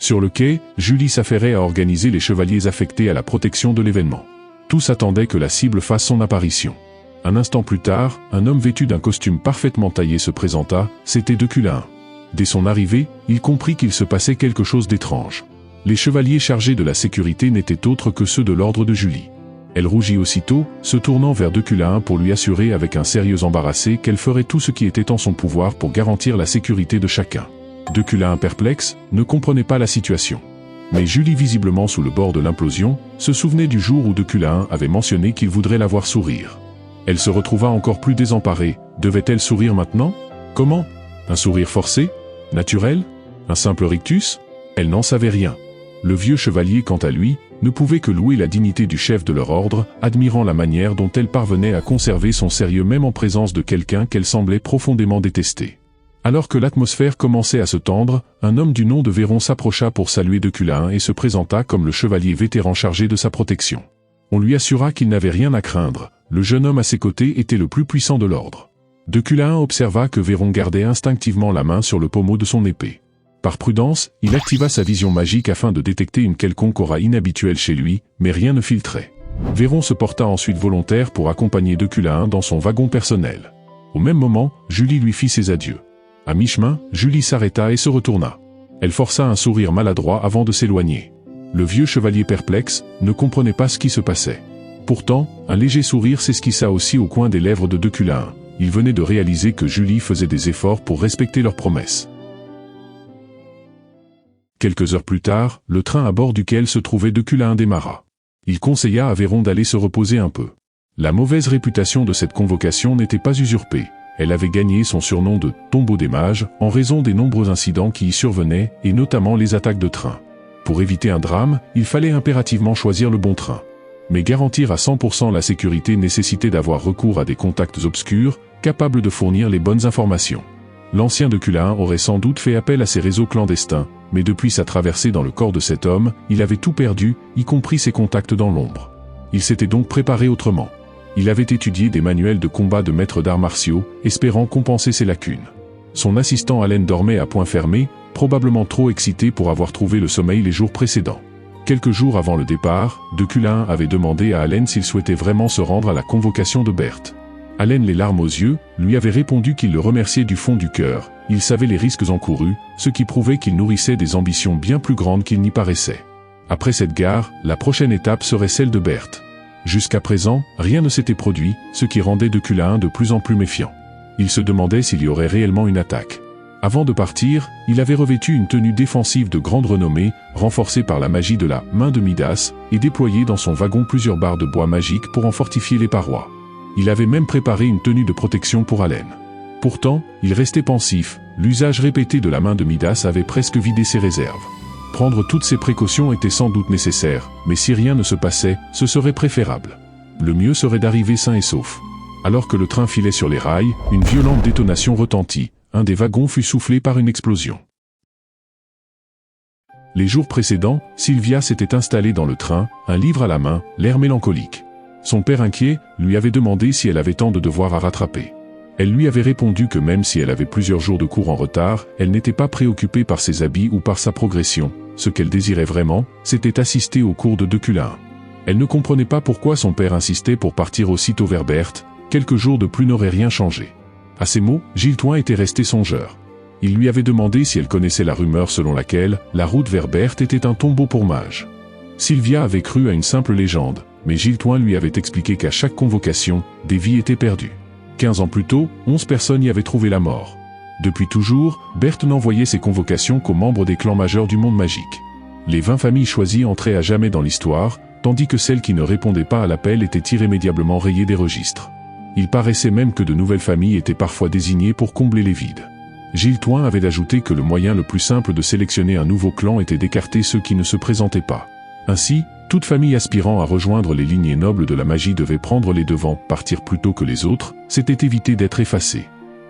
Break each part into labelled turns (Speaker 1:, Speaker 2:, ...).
Speaker 1: Sur le quai, Julie s'affairait à organiser les chevaliers affectés à la protection de l'événement. Tous attendaient que la cible fasse son apparition. Un instant plus tard, un homme vêtu d'un costume parfaitement taillé se présenta, c'était Deculain. Dès son arrivée, il comprit qu'il se passait quelque chose d'étrange. Les chevaliers chargés de la sécurité n'étaient autres que ceux de l'ordre de Julie. Elle rougit aussitôt, se tournant vers Deculain pour lui assurer avec un sérieux embarrassé qu'elle ferait tout ce qui était en son pouvoir pour garantir la sécurité de chacun. Deculain, perplexe, ne comprenait pas la situation. Mais Julie, visiblement sous le bord de l'implosion, se souvenait du jour où Deculain avait mentionné qu'il voudrait la voir sourire. Elle se retrouva encore plus désemparée. Devait-elle sourire maintenant? Comment? Un sourire forcé? Naturel? Un simple rictus? Elle n'en savait rien. Le vieux chevalier, quant à lui, ne pouvait que louer la dignité du chef de leur ordre, admirant la manière dont elle parvenait à conserver son sérieux même en présence de quelqu'un qu'elle semblait profondément détester. Alors que l'atmosphère commençait à se tendre, un homme du nom de Véron s'approcha pour saluer Deculain et se présenta comme le chevalier vétéran chargé de sa protection. On lui assura qu'il n'avait rien à craindre, le jeune homme à ses côtés était le plus puissant de l'ordre. Deculain observa que Véron gardait instinctivement la main sur le pommeau de son épée. Par prudence, il activa sa vision magique afin de détecter une quelconque aura inhabituelle chez lui, mais rien ne filtrait. Véron se porta ensuite volontaire pour accompagner Deculain dans son wagon personnel. Au même moment, Julie lui fit ses adieux. À mi-chemin, Julie s'arrêta et se retourna. Elle força un sourire maladroit avant de s'éloigner. Le vieux chevalier perplexe ne comprenait pas ce qui se passait. Pourtant, un léger sourire s'esquissa aussi au coin des lèvres de Deculain. Il venait de réaliser que Julie faisait des efforts pour respecter leurs promesses. Quelques heures plus tard, le train à bord duquel se trouvait Deculain démarra. Il conseilla à Véron d'aller se reposer un peu. La mauvaise réputation de cette convocation n'était pas usurpée. Elle avait gagné son surnom de « tombeau des mages » en raison des nombreux incidents qui y survenaient, et notamment les attaques de train. Pour éviter un drame, il fallait impérativement choisir le bon train. Mais garantir à 100% la sécurité nécessitait d'avoir recours à des contacts obscurs, capables de fournir les bonnes informations. L'ancien Deculain aurait sans doute fait appel à ses réseaux clandestins, mais depuis sa traversée dans le corps de cet homme, il avait tout perdu, y compris ses contacts dans l'ombre. Il s'était donc préparé autrement. Il avait étudié des manuels de combat de maîtres d'arts martiaux, espérant compenser ses lacunes. Son assistant Allen dormait à point fermé, probablement trop excité pour avoir trouvé le sommeil les jours précédents. Quelques jours avant le départ, Deculain avait demandé à Allen s'il souhaitait vraiment se rendre à la convocation de Berthe. Allen, les larmes aux yeux, lui avait répondu qu'il le remerciait du fond du cœur. Il savait les risques encourus, ce qui prouvait qu'il nourrissait des ambitions bien plus grandes qu'il n'y paraissait. Après cette gare, la prochaine étape serait celle de Berthe. Jusqu'à présent, rien ne s'était produit, ce qui rendait Deculain de plus en plus méfiant. Il se demandait s'il y aurait réellement une attaque. Avant de partir, il avait revêtu une tenue défensive de grande renommée, renforcée par la magie de la main de Midas, et déployé dans son wagon plusieurs barres de bois magiques pour en fortifier les parois. Il avait même préparé une tenue de protection pour Allen. Pourtant, il restait pensif, l'usage répété de la main de Midas avait presque vidé ses réserves. Prendre toutes ces précautions était sans doute nécessaire, mais si rien ne se passait, ce serait préférable. Le mieux serait d'arriver sain et sauf. Alors que le train filait sur les rails, une violente détonation retentit. Un des wagons fut soufflé par une explosion. Les jours précédents, Sylvia s'était installée dans le train, un livre à la main, l'air mélancolique. Son père inquiet, lui avait demandé si elle avait tant de devoirs à rattraper. Elle lui avait répondu que même si elle avait plusieurs jours de cours en retard, elle n'était pas préoccupée par ses habits ou par sa progression. Ce qu'elle désirait vraiment, c'était assister au cours de Deculain. Elle ne comprenait pas pourquoi son père insistait pour partir aussitôt vers Berthe. Quelques jours de plus n'auraient rien changé. À ces mots, Giltoin était resté songeur. Il lui avait demandé si elle connaissait la rumeur selon laquelle la route vers Berthe était un tombeau pour mages. Sylvia avait cru à une simple légende, mais Giltoin lui avait expliqué qu'à chaque convocation, des vies étaient perdues. 15 ans plus tôt, 11 personnes y avaient trouvé la mort. Depuis toujours, Berthe n'envoyait ses convocations qu'aux membres des clans majeurs du monde magique. Les 20 familles choisies entraient à jamais dans l'histoire, tandis que celles qui ne répondaient pas à l'appel étaient irrémédiablement rayées des registres. Il paraissait même que de nouvelles familles étaient parfois désignées pour combler les vides. Giltoin avait ajouté que le moyen le plus simple de sélectionner un nouveau clan était d'écarter ceux qui ne se présentaient pas. Ainsi, toute famille aspirant à rejoindre les lignées nobles de la magie devait prendre les devants, partir plus tôt que les autres, c'était éviter d'être effacé.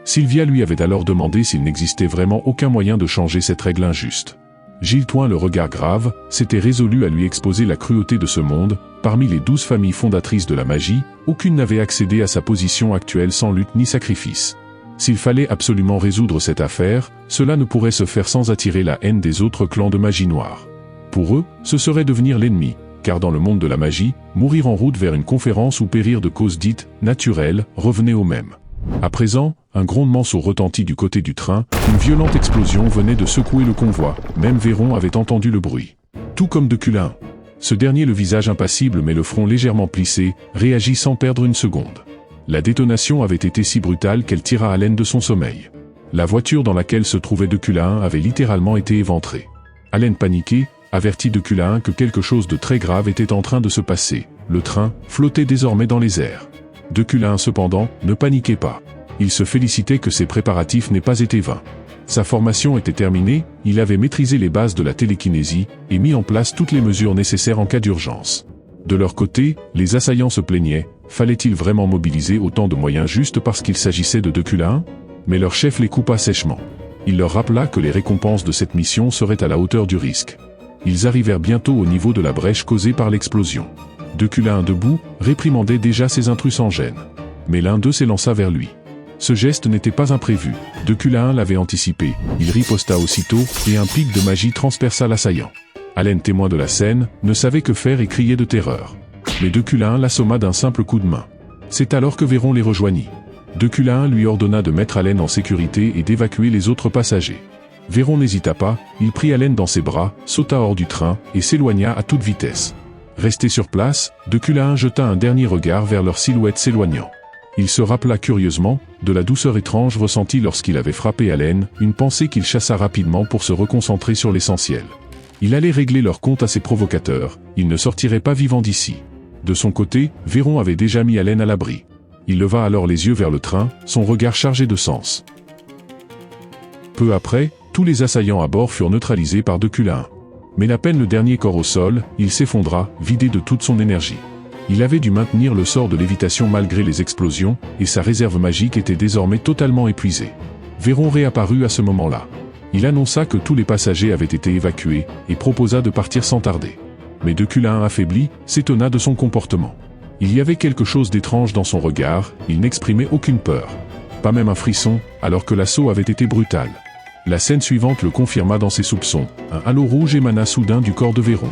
Speaker 1: Sylvia lui avait alors demandé s'il n'existait vraiment aucun moyen de changer cette règle injuste. Giltoin, le regard grave, s'était résolu à lui exposer la cruauté de ce monde. Parmi les 12 familles fondatrices de la magie, aucune n'avait accédé à sa position actuelle sans lutte ni sacrifice. S'il fallait absolument résoudre cette affaire, cela ne pourrait se faire sans attirer la haine des autres clans de magie noire. Pour eux, ce serait devenir l'ennemi, car dans le monde de la magie, mourir en route vers une conférence ou périr de causes dites « naturelles » revenait au même. À présent, un grondement sourd retentit du côté du train, une violente explosion venait de secouer le convoi, même Véron avait entendu le bruit. Tout comme de Culin. Ce dernier, le visage impassible mais le front légèrement plissé, réagit sans perdre une seconde. La détonation avait été si brutale qu'elle tira Allen de son sommeil. La voiture dans laquelle se trouvait de Culin avait littéralement été éventrée. Allen paniqué, avertit de Culin que quelque chose de très grave était en train de se passer. Le train flottait désormais dans les airs. De Culin cependant, ne paniquait pas. Il se félicitait que ses préparatifs n'aient pas été vains. Sa formation était terminée, il avait maîtrisé les bases de la télékinésie et mis en place toutes les mesures nécessaires en cas d'urgence. De leur côté, les assaillants se plaignaient, fallait-il vraiment mobiliser autant de moyens juste parce qu'il s'agissait de Culin? Mais leur chef les coupa sèchement. Il leur rappela que les récompenses de cette mission seraient à la hauteur du risque. Ils arrivèrent bientôt au niveau de la brèche causée par l'explosion. De Culin debout, réprimandait déjà ses intrus sans gêne. Mais l'un d'eux s'élança vers lui. Ce geste n'était pas imprévu, de Culin l'avait anticipé, il riposta aussitôt, et un pic de magie transperça l'assaillant. Allen, témoin de la scène, ne savait que faire et criait de terreur. Mais de Culin l'assomma d'un simple coup de main. C'est alors que Véron les rejoignit. De Culin lui ordonna de mettre Allen en sécurité et d'évacuer les autres passagers. Véron n'hésita pas, il prit Allen dans ses bras, sauta hors du train, et s'éloigna à toute vitesse. Resté sur place, de Culin jeta un dernier regard vers leur silhouette s'éloignant. Il se rappela curieusement, de la douceur étrange ressentie lorsqu'il avait frappé Allen, une pensée qu'il chassa rapidement pour se reconcentrer sur l'essentiel. Il allait régler leur compte à ses provocateurs, il ne sortirait pas vivant d'ici. De son côté, Véron avait déjà mis Allen à l'abri. Il leva alors les yeux vers le train, son regard chargé de sens. Peu après, tous les assaillants à bord furent neutralisés par de Culin. Mais à peine le dernier corps au sol, il s'effondra, vidé de toute son énergie. Il avait dû maintenir le sort de lévitation malgré les explosions, et sa réserve magique était désormais totalement épuisée. Véron réapparut à ce moment-là. Il annonça que tous les passagers avaient été évacués, et proposa de partir sans tarder. Mais de Culin, affaibli, s'étonna de son comportement. Il y avait quelque chose d'étrange dans son regard, il n'exprimait aucune peur. Pas même un frisson, alors que l'assaut avait été brutal. La scène suivante le confirma dans ses soupçons, un halo rouge émana soudain du corps de Véron.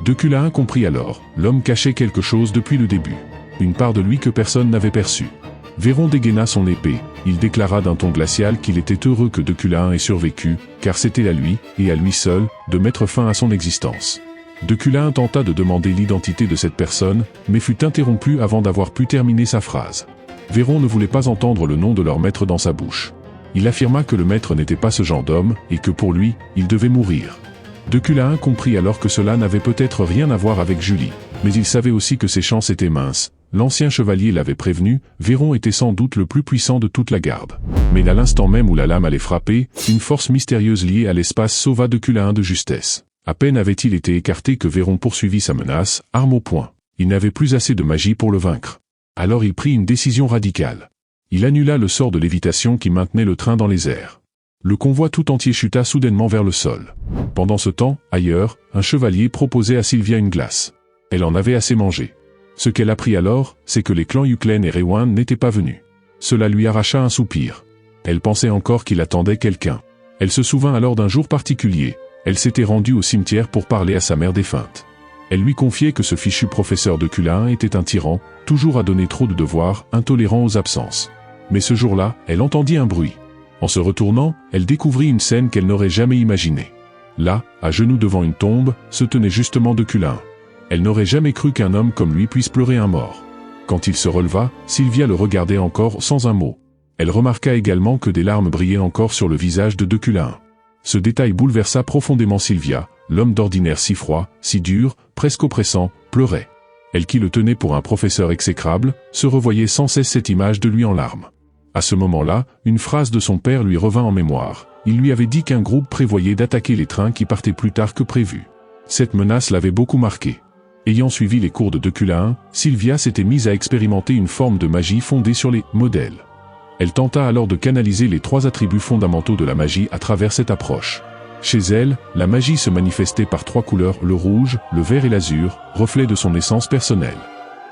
Speaker 1: De Culin comprit alors, l'homme cachait quelque chose depuis le début. Une part de lui que personne n'avait perçue. Véron dégaina son épée, il déclara d'un ton glacial qu'il était heureux que de Culin ait survécu, car c'était à lui, et à lui seul, de mettre fin à son existence. De Culin tenta de demander l'identité de cette personne, mais fut interrompu avant d'avoir pu terminer sa phrase. Véron ne voulait pas entendre le nom de leur maître dans sa bouche. Il affirma que le maître n'était pas ce genre d'homme, et que pour lui, il devait mourir. De Culin comprit alors que cela n'avait peut-être rien à voir avec Julie, mais il savait aussi que ses chances étaient minces. L'ancien chevalier l'avait prévenu, Véron était sans doute le plus puissant de toute la garde. Mais à l'instant même où la lame allait frapper, une force mystérieuse liée à l'espace sauva de Culin de justesse. À peine avait-il été écarté que Véron poursuivit sa menace, arme au poing. Il n'avait plus assez de magie pour le vaincre. Alors il prit une décision radicale. Il annula le sort de lévitation qui maintenait le train dans les airs. Le convoi tout entier chuta soudainement vers le sol. Pendant ce temps, ailleurs, un chevalier proposait à Sylvia une glace. Elle en avait assez mangé. Ce qu'elle apprit alors, c'est que les clans Yuklen et Rewan n'étaient pas venus. Cela lui arracha un soupir. Elle pensait encore qu'il attendait quelqu'un. Elle se souvint alors d'un jour particulier. Elle s'était rendue au cimetière pour parler à sa mère défunte. Elle lui confiait que ce fichu professeur de Culin était un tyran, toujours à donner trop de devoirs, intolérant aux absences. Mais ce jour-là, elle entendit un bruit. En se retournant, elle découvrit une scène qu'elle n'aurait jamais imaginée. Là, à genoux devant une tombe, se tenait justement de Culin. Elle n'aurait jamais cru qu'un homme comme lui puisse pleurer un mort. Quand il se releva, Sylvia le regardait encore sans un mot. Elle remarqua également que des larmes brillaient encore sur le visage de Culin. Ce détail bouleversa profondément Sylvia, l'homme d'ordinaire si froid, si dur, presque oppressant, pleurait. Elle qui le tenait pour un professeur exécrable, se revoyait sans cesse cette image de lui en larmes. À ce moment-là, une phrase de son père lui revint en mémoire. Il lui avait dit qu'un groupe prévoyait d'attaquer les trains qui partaient plus tard que prévu. Cette menace l'avait beaucoup marqué. Ayant suivi les cours de Culin, Sylvia s'était mise à expérimenter une forme de magie fondée sur les modèles. Elle tenta alors de canaliser les 3 attributs fondamentaux de la magie à travers cette approche. Chez elle, la magie se manifestait par 3 couleurs, le rouge, le vert et l'azur, reflet de son essence personnelle.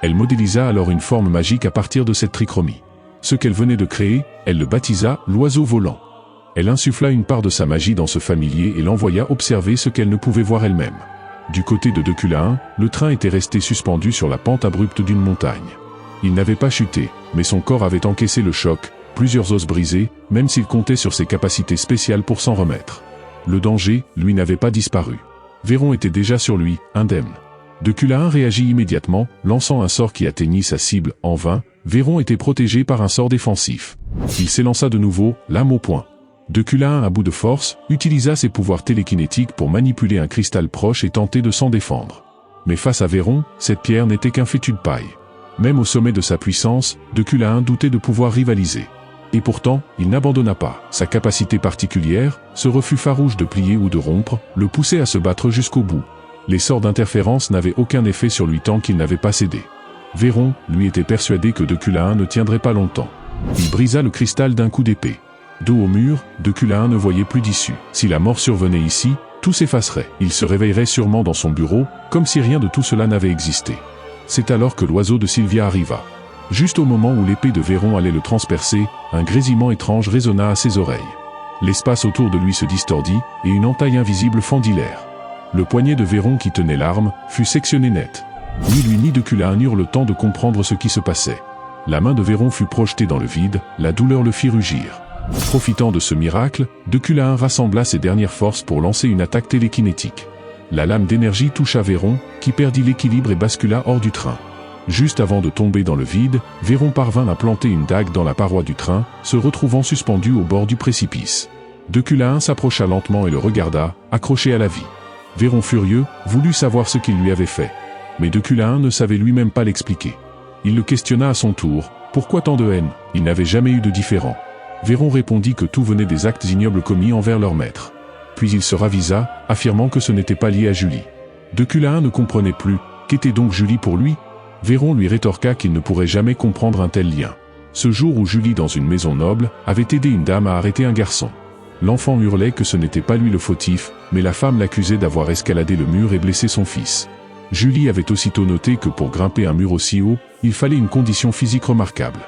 Speaker 1: Elle modélisa alors une forme magique à partir de cette trichromie. Ce qu'elle venait de créer, elle le baptisa « l'oiseau volant ». Elle insuffla une part de sa magie dans ce familier et l'envoya observer ce qu'elle ne pouvait voir elle-même. Du côté de Deculain, le train était resté suspendu sur la pente abrupte d'une montagne. Il n'avait pas chuté, mais son corps avait encaissé le choc, plusieurs os brisés, même s'il comptait sur ses capacités spéciales pour s'en remettre. Le danger, lui, n'avait pas disparu. Véron était déjà sur lui, indemne. Deculain réagit immédiatement, lançant un sort qui atteignit sa cible, en vain. Véron était protégé par un sort défensif. Il s'élança de nouveau, lame au poing. Deculain, à bout de force, utilisa ses pouvoirs télékinétiques pour manipuler un cristal proche et tenter de s'en défendre. Mais face à Véron, cette pierre n'était qu'un fétu de paille. Même au sommet de sa puissance, Deculain doutait de pouvoir rivaliser. Et pourtant, il n'abandonna pas. Sa capacité particulière, ce refus farouche de plier ou de rompre, le poussait à se battre jusqu'au bout. Les sorts d'interférence n'avaient aucun effet sur lui tant qu'il n'avait pas cédé. Véron, lui, était persuadé que Deculain ne tiendrait pas longtemps. Il brisa le cristal d'un coup d'épée. Dos au mur, Deculain ne voyait plus d'issue. Si la mort survenait ici, tout s'effacerait. Il se réveillerait sûrement dans son bureau, comme si rien de tout cela n'avait existé. C'est alors que l'oiseau de Sylvia arriva. Juste au moment où l'épée de Véron allait le transpercer, un grésillement étrange résonna à ses oreilles. L'espace autour de lui se distordit, et une entaille invisible fendit l'air. Le poignet de Véron qui tenait l'arme fut sectionné net. Ni lui ni Deculain n'eurent le temps de comprendre ce qui se passait. La main de Véron fut projetée dans le vide, la douleur le fit rugir. Profitant de ce miracle, Deculain rassembla ses dernières forces pour lancer une attaque télékinétique. La lame d'énergie toucha Véron, qui perdit l'équilibre et bascula hors du train. Juste avant de tomber dans le vide, Véron parvint à planter une dague dans la paroi du train, se retrouvant suspendu au bord du précipice. Deculain s'approcha lentement et le regarda, accroché à la vie. Véron furieux, voulut savoir ce qu'il lui avait fait. Mais Deculain ne savait lui-même pas l'expliquer. Il le questionna à son tour, pourquoi tant de haine? Il n'avait jamais eu de différend. Véron répondit que tout venait des actes ignobles commis envers leur maître. Puis il se ravisa, affirmant que ce n'était pas lié à Julie. Deculain ne comprenait plus, qu'était donc Julie pour lui? Véron lui rétorqua qu'il ne pourrait jamais comprendre un tel lien. Ce jour où Julie, dans une maison noble, avait aidé une dame à arrêter un garçon. L'enfant hurlait que ce n'était pas lui le fautif, mais la femme l'accusait d'avoir escaladé le mur et blessé son fils. Julie avait aussitôt noté que pour grimper un mur aussi haut, il fallait une condition physique remarquable.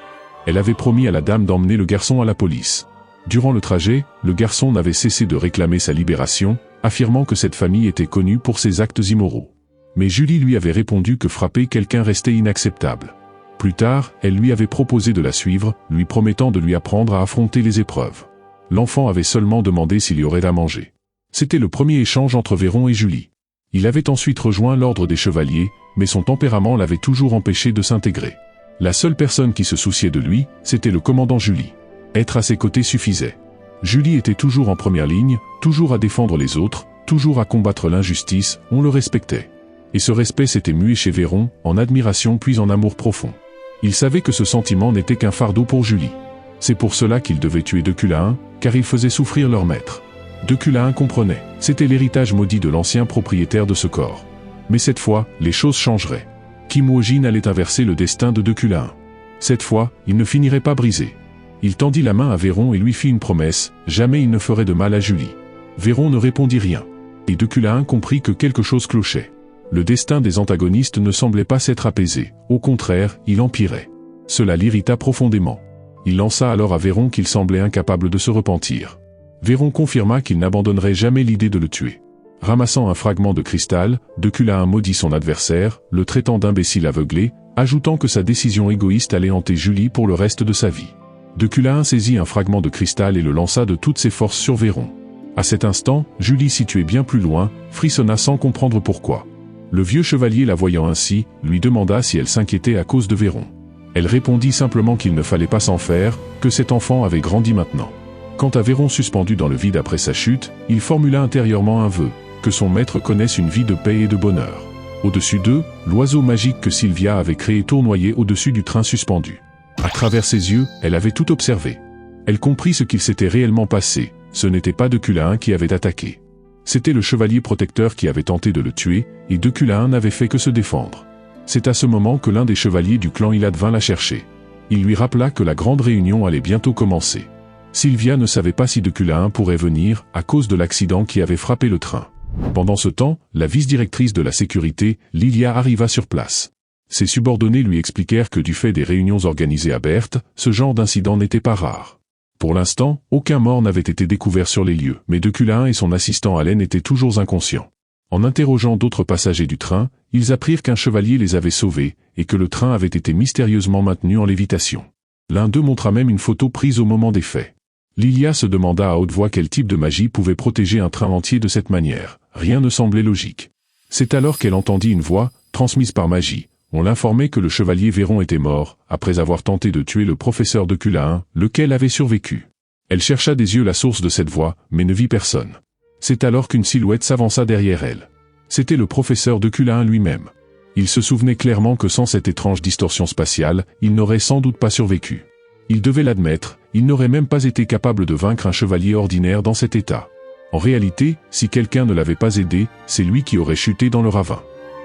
Speaker 1: Elle avait promis à la dame d'emmener le garçon à la police. Durant le trajet, le garçon n'avait cessé de réclamer sa libération, affirmant que cette famille était connue pour ses actes immoraux. Mais Julie lui avait répondu que frapper quelqu'un restait inacceptable. Plus tard, elle lui avait proposé de la suivre, lui promettant de lui apprendre à affronter les épreuves. L'enfant avait seulement demandé s'il y aurait à manger. C'était le premier échange entre Véron et Julie. Il avait ensuite rejoint l'ordre des chevaliers, mais son tempérament l'avait toujours empêché de s'intégrer. La seule personne qui se souciait de lui, c'était le commandant Julie. Être à ses côtés suffisait. Julie était toujours en première ligne, toujours à défendre les autres, toujours à combattre l'injustice, on le respectait. Et ce respect s'était mué chez Véron, en admiration puis en amour profond. Il savait que ce sentiment n'était qu'un fardeau pour Julie. C'est pour cela qu'il devait tuer Deculain, car il faisait souffrir leur maître. Deculain comprenait, c'était l'héritage maudit de l'ancien propriétaire de ce corps. Mais cette fois, les choses changeraient. Kim Woo-jin allait inverser le destin de Deculain. Cette fois, il ne finirait pas brisé. Il tendit la main à Véron et lui fit une promesse, jamais il ne ferait de mal à Julie. Véron ne répondit rien. Et Deculain comprit que quelque chose clochait. Le destin des antagonistes ne semblait pas s'être apaisé, au contraire, il empirait. Cela l'irrita profondément. Il lança alors à Véron qu'il semblait incapable de se repentir. Véron confirma qu'il n'abandonnerait jamais l'idée de le tuer. Ramassant un fragment de cristal, Deculain maudit son adversaire, le traitant d'imbécile aveuglé, ajoutant que sa décision égoïste allait hanter Julie pour le reste de sa vie. Deculain saisit un fragment de cristal et le lança de toutes ses forces sur Véron. À cet instant, Julie, située bien plus loin, frissonna sans comprendre pourquoi. Le vieux chevalier, la voyant ainsi, lui demanda si elle s'inquiétait à cause de Véron. Elle répondit simplement qu'il ne fallait pas s'en faire, que cet enfant avait grandi maintenant. Quant à Véron suspendu dans le vide après sa chute, il formula intérieurement un vœu, que son maître connaisse une vie de paix et de bonheur. Au-dessus d'eux, l'oiseau magique que Sylvia avait créé tournoyait au-dessus du train suspendu. À travers ses yeux, elle avait tout observé. Elle comprit ce qu'il s'était réellement passé, ce n'était pas Deculain qui avait attaqué. C'était le chevalier protecteur qui avait tenté de le tuer, et Deculain n'avait fait que se défendre. C'est à ce moment que l'un des chevaliers du clan Ilad vint la chercher. Il lui rappela que la grande réunion allait bientôt commencer. Sylvia ne savait pas si Deculain pourrait venir, à cause de l'accident qui avait frappé le train. Pendant ce temps, la vice-directrice de la sécurité, Lilia, arriva sur place. Ses subordonnés lui expliquèrent que du fait des réunions organisées à Berthe, ce genre d'incident n'était pas rare. Pour l'instant, aucun mort n'avait été découvert sur les lieux, mais de Culhane et son assistant Allen étaient toujours inconscients. En interrogeant d'autres passagers du train, ils apprirent qu'un chevalier les avait sauvés, et que le train avait été mystérieusement maintenu en lévitation. L'un d'eux montra même une photo prise au moment des faits. Lilia se demanda à haute voix quel type de magie pouvait protéger un train entier de cette manière. Rien ne semblait logique. C'est alors qu'elle entendit une voix, transmise par magie. On l'informait que le chevalier Véron était mort, après avoir tenté de tuer le professeur de Culhane, lequel avait survécu. Elle chercha des yeux la source de cette voix, mais ne vit personne. C'est alors qu'une silhouette s'avança derrière elle. C'était le professeur de Culhane lui-même. Il se souvenait clairement que sans cette étrange distorsion spatiale, il n'aurait sans doute pas survécu. Il devait l'admettre, il n'aurait même pas été capable de vaincre un chevalier ordinaire dans cet état. En réalité, si quelqu'un ne l'avait pas aidé, c'est lui qui aurait chuté dans le ravin.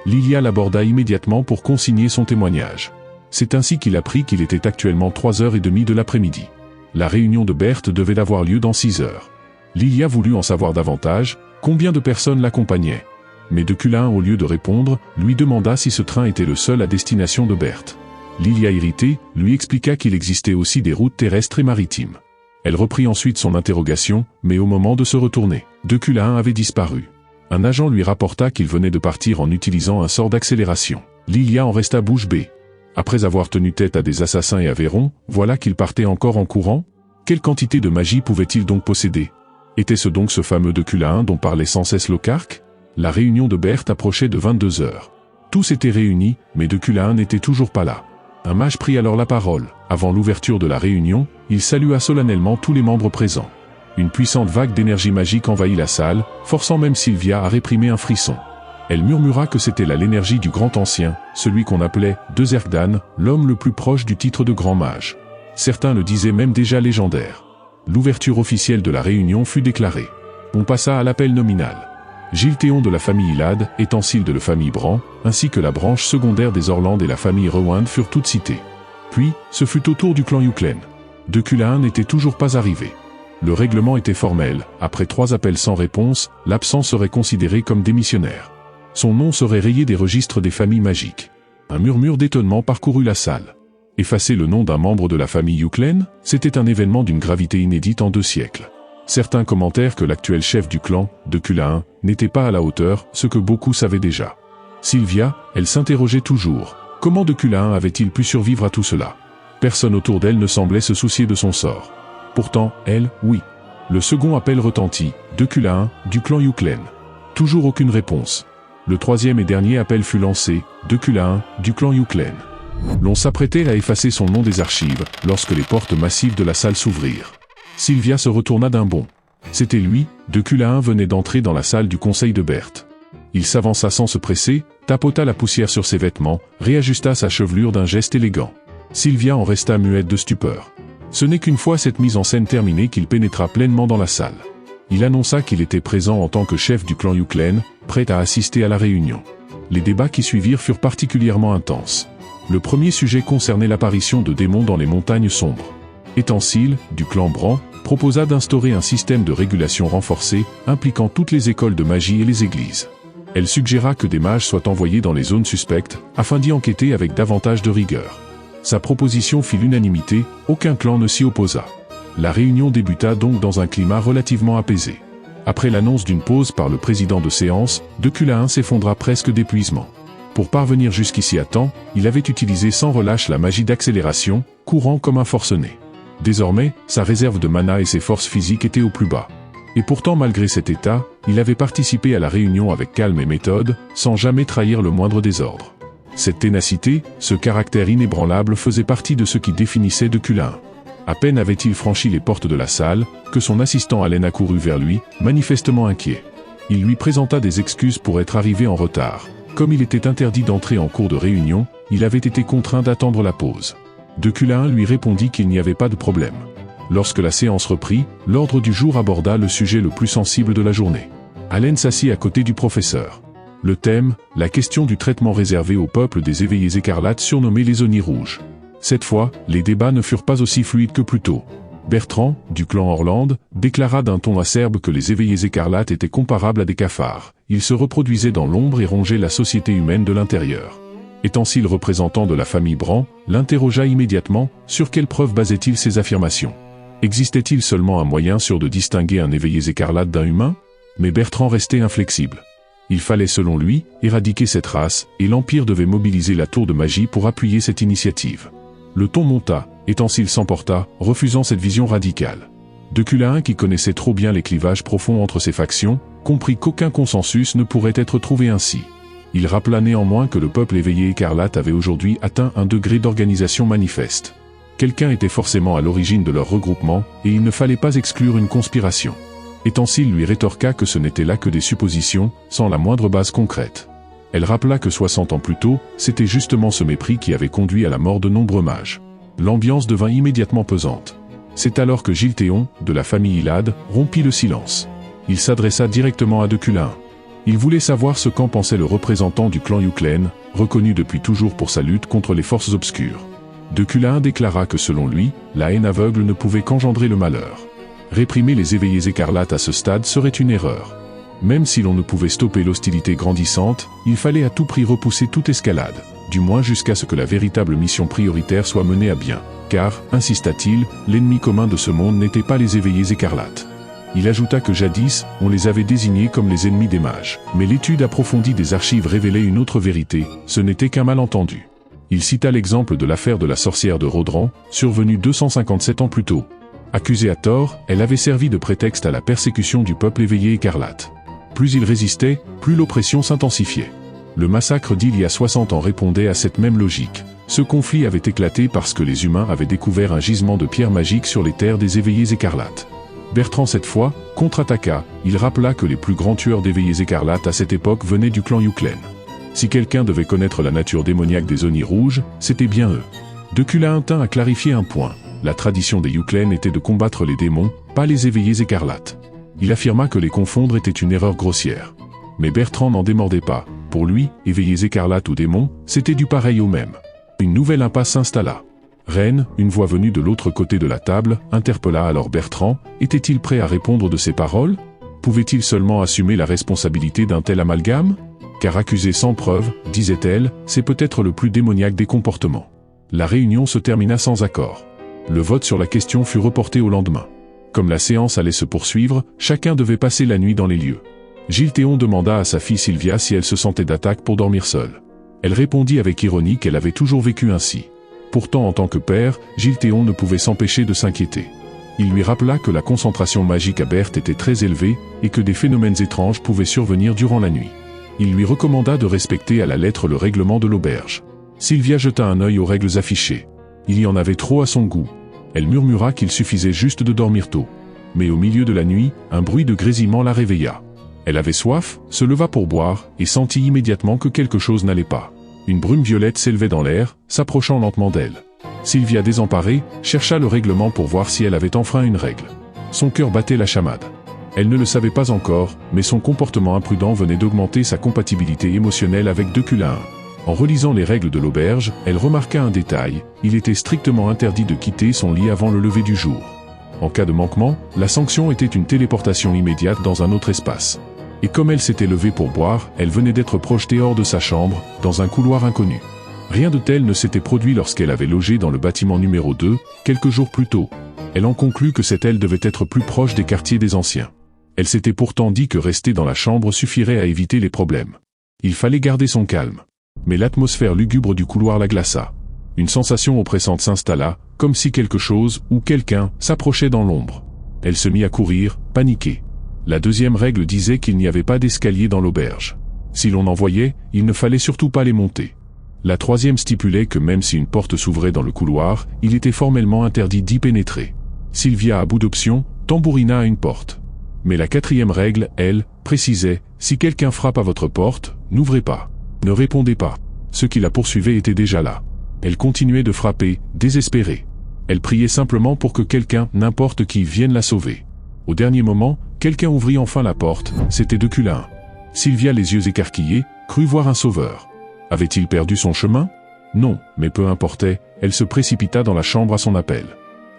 Speaker 1: Lilia l'aborda immédiatement pour consigner son témoignage. C'est ainsi qu'il apprit qu'il était actuellement 3h30 de l'après-midi. La réunion de Berthe devait avoir lieu dans 6 heures. Lilia voulut en savoir davantage, combien de personnes l'accompagnaient. Mais de Culhane, au lieu de répondre, lui demanda si ce train était le seul à destination de Berthe. Lilia, irritée, lui expliqua qu'il existait aussi des routes terrestres et maritimes. Elle reprit ensuite son interrogation, mais au moment de se retourner, de Culhane avait disparu. Un agent lui rapporta qu'il venait de partir en utilisant un sort d'accélération. Lilia en resta bouche bée. Après avoir tenu tête à des assassins et à Véron, voilà qu'il partait encore en courant? Quelle quantité de magie pouvait-il donc posséder? Était-ce donc ce fameux de Culhane dont parlait sans cesse Lockhart? La réunion de Berthe approchait de 22 heures. Tous étaient réunis, mais de Culhane n'était toujours pas là. Un mage prit alors la parole. Avant l'ouverture de la réunion, il salua solennellement tous les membres présents. Une puissante vague d'énergie magique envahit la salle, forçant même Sylvia à réprimer un frisson. Elle murmura que c'était là l'énergie du grand ancien, celui qu'on appelait Dezergdan, l'homme le plus proche du titre de grand mage. Certains le disaient même déjà légendaire. L'ouverture officielle de la réunion fut déclarée. On passa à l'appel nominal. Gilles Théon de la famille Hilade, Étancile de la famille Bran, ainsi que la branche secondaire des Orlandes et la famille Rewand furent toutes citées. Puis, ce fut au tour du clan Yuclen. De Culhane n'était toujours pas arrivé. Le règlement était formel, après 3 appels sans réponse, l'absent serait considéré comme démissionnaire. Son nom serait rayé des registres des familles magiques. Un murmure d'étonnement parcourut la salle. Effacer le nom d'un membre de la famille Yuclen, c'était un événement d'une gravité inédite en 2 siècles. Certains commentèrent que l'actuel chef du clan, de Culhane, n'était pas à la hauteur, ce que beaucoup savaient déjà. Sylvia, elle s'interrogeait toujours. Comment de Culhane avait-il pu survivre à tout cela? Personne autour d'elle ne semblait se soucier de son sort. Pourtant, elle, oui. Le second appel retentit, de Culhane, du clan Yuclen. Toujours aucune réponse. Le 3e et dernier appel fut lancé, de Culhane, du clan Yuclen. L'on s'apprêtait à effacer son nom des archives, lorsque les portes massives de la salle s'ouvrirent. Sylvia se retourna d'un bond. C'était lui, de Culhane venait d'entrer dans la salle du conseil de Berthe. Il s'avança sans se presser, tapota la poussière sur ses vêtements, réajusta sa chevelure d'un geste élégant. Sylvia en resta muette de stupeur. Ce n'est qu'une fois cette mise en scène terminée qu'il pénétra pleinement dans la salle. Il annonça qu'il était présent en tant que chef du clan Yuclen, prêt à assister à la réunion. Les débats qui suivirent furent particulièrement intenses. Le premier sujet concernait l'apparition de démons dans les montagnes sombres. Étancile, du clan Bran, proposa d'instaurer un système de régulation renforcé, impliquant toutes les écoles de magie et les églises. Elle suggéra que des mages soient envoyés dans les zones suspectes, afin d'y enquêter avec davantage de rigueur. Sa proposition fit l'unanimité, aucun clan ne s'y opposa. La réunion débuta donc dans un climat relativement apaisé. Après l'annonce d'une pause par le président de séance, de Culhane s'effondra presque d'épuisement. Pour parvenir jusqu'ici à temps, il avait utilisé sans relâche la magie d'accélération, courant comme un forcené. Désormais, sa réserve de mana et ses forces physiques étaient au plus bas. Et pourtant malgré cet état, il avait participé à la réunion avec calme et méthode, sans jamais trahir le moindre désordre. Cette ténacité, ce caractère inébranlable faisait partie de ce qui définissait de Culhane. À peine avait-il franchi les portes de la salle, que son assistant Allen accourut vers lui, manifestement inquiet. Il lui présenta des excuses pour être arrivé en retard. Comme il était interdit d'entrer en cours de réunion, il avait été contraint d'attendre la pause. De Culhane lui répondit qu'il n'y avait pas de problème. Lorsque la séance reprit, l'ordre du jour aborda le sujet le plus sensible de la journée. Allen s'assit à côté du professeur. Le thème, la question du traitement réservé au peuple des éveillés écarlates surnommés les Oni rouges. Cette fois, les débats ne furent pas aussi fluides que plus tôt. Bertrand, du clan Orland, déclara d'un ton acerbe que les éveillés écarlates étaient comparables à des cafards. Ils se reproduisaient dans l'ombre et rongeaient la société humaine de l'intérieur. Étant-il représentant de la famille Bran, l'interrogea immédiatement, sur quelle preuve basait-il ses affirmations? Existait-il seulement un moyen sûr de distinguer un éveillé écarlate d'un humain? Mais Bertrand restait inflexible. Il fallait selon lui, éradiquer cette race, et l'Empire devait mobiliser la tour de magie pour appuyer cette initiative. Le ton monta, Étancile s'emporta, refusant cette vision radicale. De Culain, qui connaissait trop bien les clivages profonds entre ces factions, comprit qu'aucun consensus ne pourrait être trouvé ainsi. Il rappela néanmoins que le peuple éveillé écarlate avait aujourd'hui atteint un degré d'organisation manifeste. Quelqu'un était forcément à l'origine de leur regroupement, et il ne fallait pas exclure une conspiration. Étancile lui rétorqua que ce n'était là que des suppositions, sans la moindre base concrète. Elle rappela que 60 ans plus tôt, c'était justement ce mépris qui avait conduit à la mort de nombreux mages. L'ambiance devint immédiatement pesante. C'est alors que Gilles Théon, de la famille Ylade, rompit le silence. Il s'adressa directement à De Culain. Il voulait savoir ce qu'en pensait le représentant du clan Yuklen, reconnu depuis toujours pour sa lutte contre les forces obscures. De Culain déclara que selon lui, la haine aveugle ne pouvait qu'engendrer le malheur. Réprimer les éveillés écarlates à ce stade serait une erreur. Même si l'on ne pouvait stopper l'hostilité grandissante, il fallait à tout prix repousser toute escalade, du moins jusqu'à ce que la véritable mission prioritaire soit menée à bien, car, insista-t-il, l'ennemi commun de ce monde n'était pas les éveillés écarlates. Il ajouta que jadis, on les avait désignés comme les ennemis des mages. Mais l'étude approfondie des archives révélait une autre vérité, ce n'était qu'un malentendu. Il cita l'exemple de l'affaire de la sorcière de Rodran, survenue 257 ans plus tôt. Accusée à tort, elle avait servi de prétexte à la persécution du peuple éveillé écarlate. Plus il résistait, plus l'oppression s'intensifiait. Le massacre d'il y a 60 ans répondait à cette même logique. Ce conflit avait éclaté parce que les humains avaient découvert un gisement de pierres magiques sur les terres des éveillés écarlates. Bertrand cette fois, contre-attaqua, il rappela que les plus grands tueurs d'éveillés écarlates à cette époque venaient du clan Yuklen. Si quelqu'un devait connaître la nature démoniaque des Oni rouges, c'était bien eux. De Culain tint à clarifier un point. La tradition des Yuklen était de combattre les démons, pas les éveillés écarlates. Il affirma que les confondre était une erreur grossière. Mais Bertrand n'en démordait pas. Pour lui, éveillés écarlates ou démons, c'était du pareil au même. Une nouvelle impasse s'installa. Reine, une voix venue de l'autre côté de la table, interpella alors Bertrand. Était-il prêt à répondre de ses paroles? Pouvait-il seulement assumer la responsabilité d'un tel amalgame? Car accuser sans preuve, disait-elle, c'est peut-être le plus démoniaque des comportements. La réunion se termina sans accord. Le vote sur la question fut reporté au lendemain. Comme la séance allait se poursuivre, chacun devait passer la nuit dans les lieux. Gilles Théon demanda à sa fille Sylvia si elle se sentait d'attaque pour dormir seule. Elle répondit avec ironie qu'elle avait toujours vécu ainsi. Pourtant en tant que père, Gilles Théon ne pouvait s'empêcher de s'inquiéter. Il lui rappela que la concentration magique à Berthe était très élevée, et que des phénomènes étranges pouvaient survenir durant la nuit. Il lui recommanda de respecter à la lettre le règlement de l'auberge. Sylvia jeta un œil aux règles affichées. Il y en avait trop à son goût. Elle murmura qu'il suffisait juste de dormir tôt. Mais au milieu de la nuit, un bruit de grésillement la réveilla. Elle avait soif, se leva pour boire, et sentit immédiatement que quelque chose n'allait pas. Une brume violette s'élevait dans l'air, s'approchant lentement d'elle. Sylvia, désemparée, chercha le règlement pour voir si elle avait enfreint une règle. Son cœur battait la chamade. Elle ne le savait pas encore, mais son comportement imprudent venait d'augmenter sa compatibilité émotionnelle avec De Culain. En relisant les règles de l'auberge, elle remarqua un détail, il était strictement interdit de quitter son lit avant le lever du jour. En cas de manquement, la sanction était une téléportation immédiate dans un autre espace. Et comme elle s'était levée pour boire, elle venait d'être projetée hors de sa chambre, dans un couloir inconnu. Rien de tel ne s'était produit lorsqu'elle avait logé dans le bâtiment numéro 2, quelques jours plus tôt. Elle en conclut que cette aile devait être plus proche des quartiers des anciens. Elle s'était pourtant dit que rester dans la chambre suffirait à éviter les problèmes. Il fallait garder son calme. Mais l'atmosphère lugubre du couloir la glaça. Une sensation oppressante s'installa, comme si quelque chose, ou quelqu'un, s'approchait dans l'ombre. Elle se mit à courir, paniquée. La deuxième règle disait qu'il n'y avait pas d'escalier dans l'auberge. Si l'on en voyait, il ne fallait surtout pas les monter. La troisième stipulait que même si une porte s'ouvrait dans le couloir, il était formellement interdit d'y pénétrer. Sylvia, à bout d'options, tambourina à une porte. Mais la quatrième règle, elle, précisait, si quelqu'un frappe à votre porte, n'ouvrez pas. Ne répondez pas. Ceux qui la poursuivaient étaient déjà là. Elle continuait de frapper, désespérée. Elle priait simplement pour que quelqu'un, n'importe qui, vienne la sauver. Au dernier moment, quelqu'un ouvrit enfin la porte, c'était De Culain. Sylvia, les yeux écarquillés, crut voir un sauveur. Avait-il perdu son chemin? Non, mais peu importait, elle se précipita dans la chambre à son appel.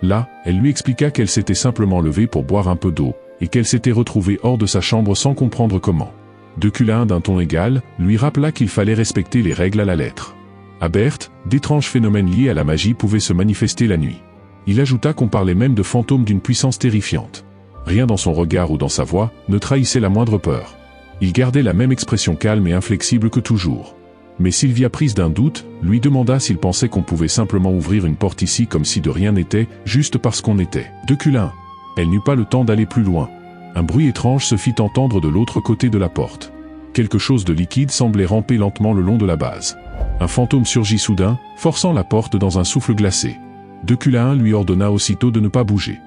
Speaker 1: Là, elle lui expliqua qu'elle s'était simplement levée pour boire un peu d'eau, et qu'elle s'était retrouvée hors de sa chambre sans comprendre comment. De Culain, d'un ton égal, lui rappela qu'il fallait respecter les règles à la lettre. À Berthe, d'étranges phénomènes liés à la magie pouvaient se manifester la nuit. Il ajouta qu'on parlait même de fantômes d'une puissance terrifiante. Rien dans son regard ou dans sa voix ne trahissait la moindre peur. Il gardait la même expression calme et inflexible que toujours. Mais Sylvia, prise d'un doute, lui demanda s'il pensait qu'on pouvait simplement ouvrir une porte ici comme si de rien n'était, juste parce qu'on était deux Culin. Elle n'eut pas le temps d'aller plus loin. Un bruit étrange se fit entendre de l'autre côté de la porte. Quelque chose de liquide semblait ramper lentement le long de la base. Un fantôme surgit soudain, forçant la porte dans un souffle glacé. De Culin lui ordonna aussitôt de ne pas bouger.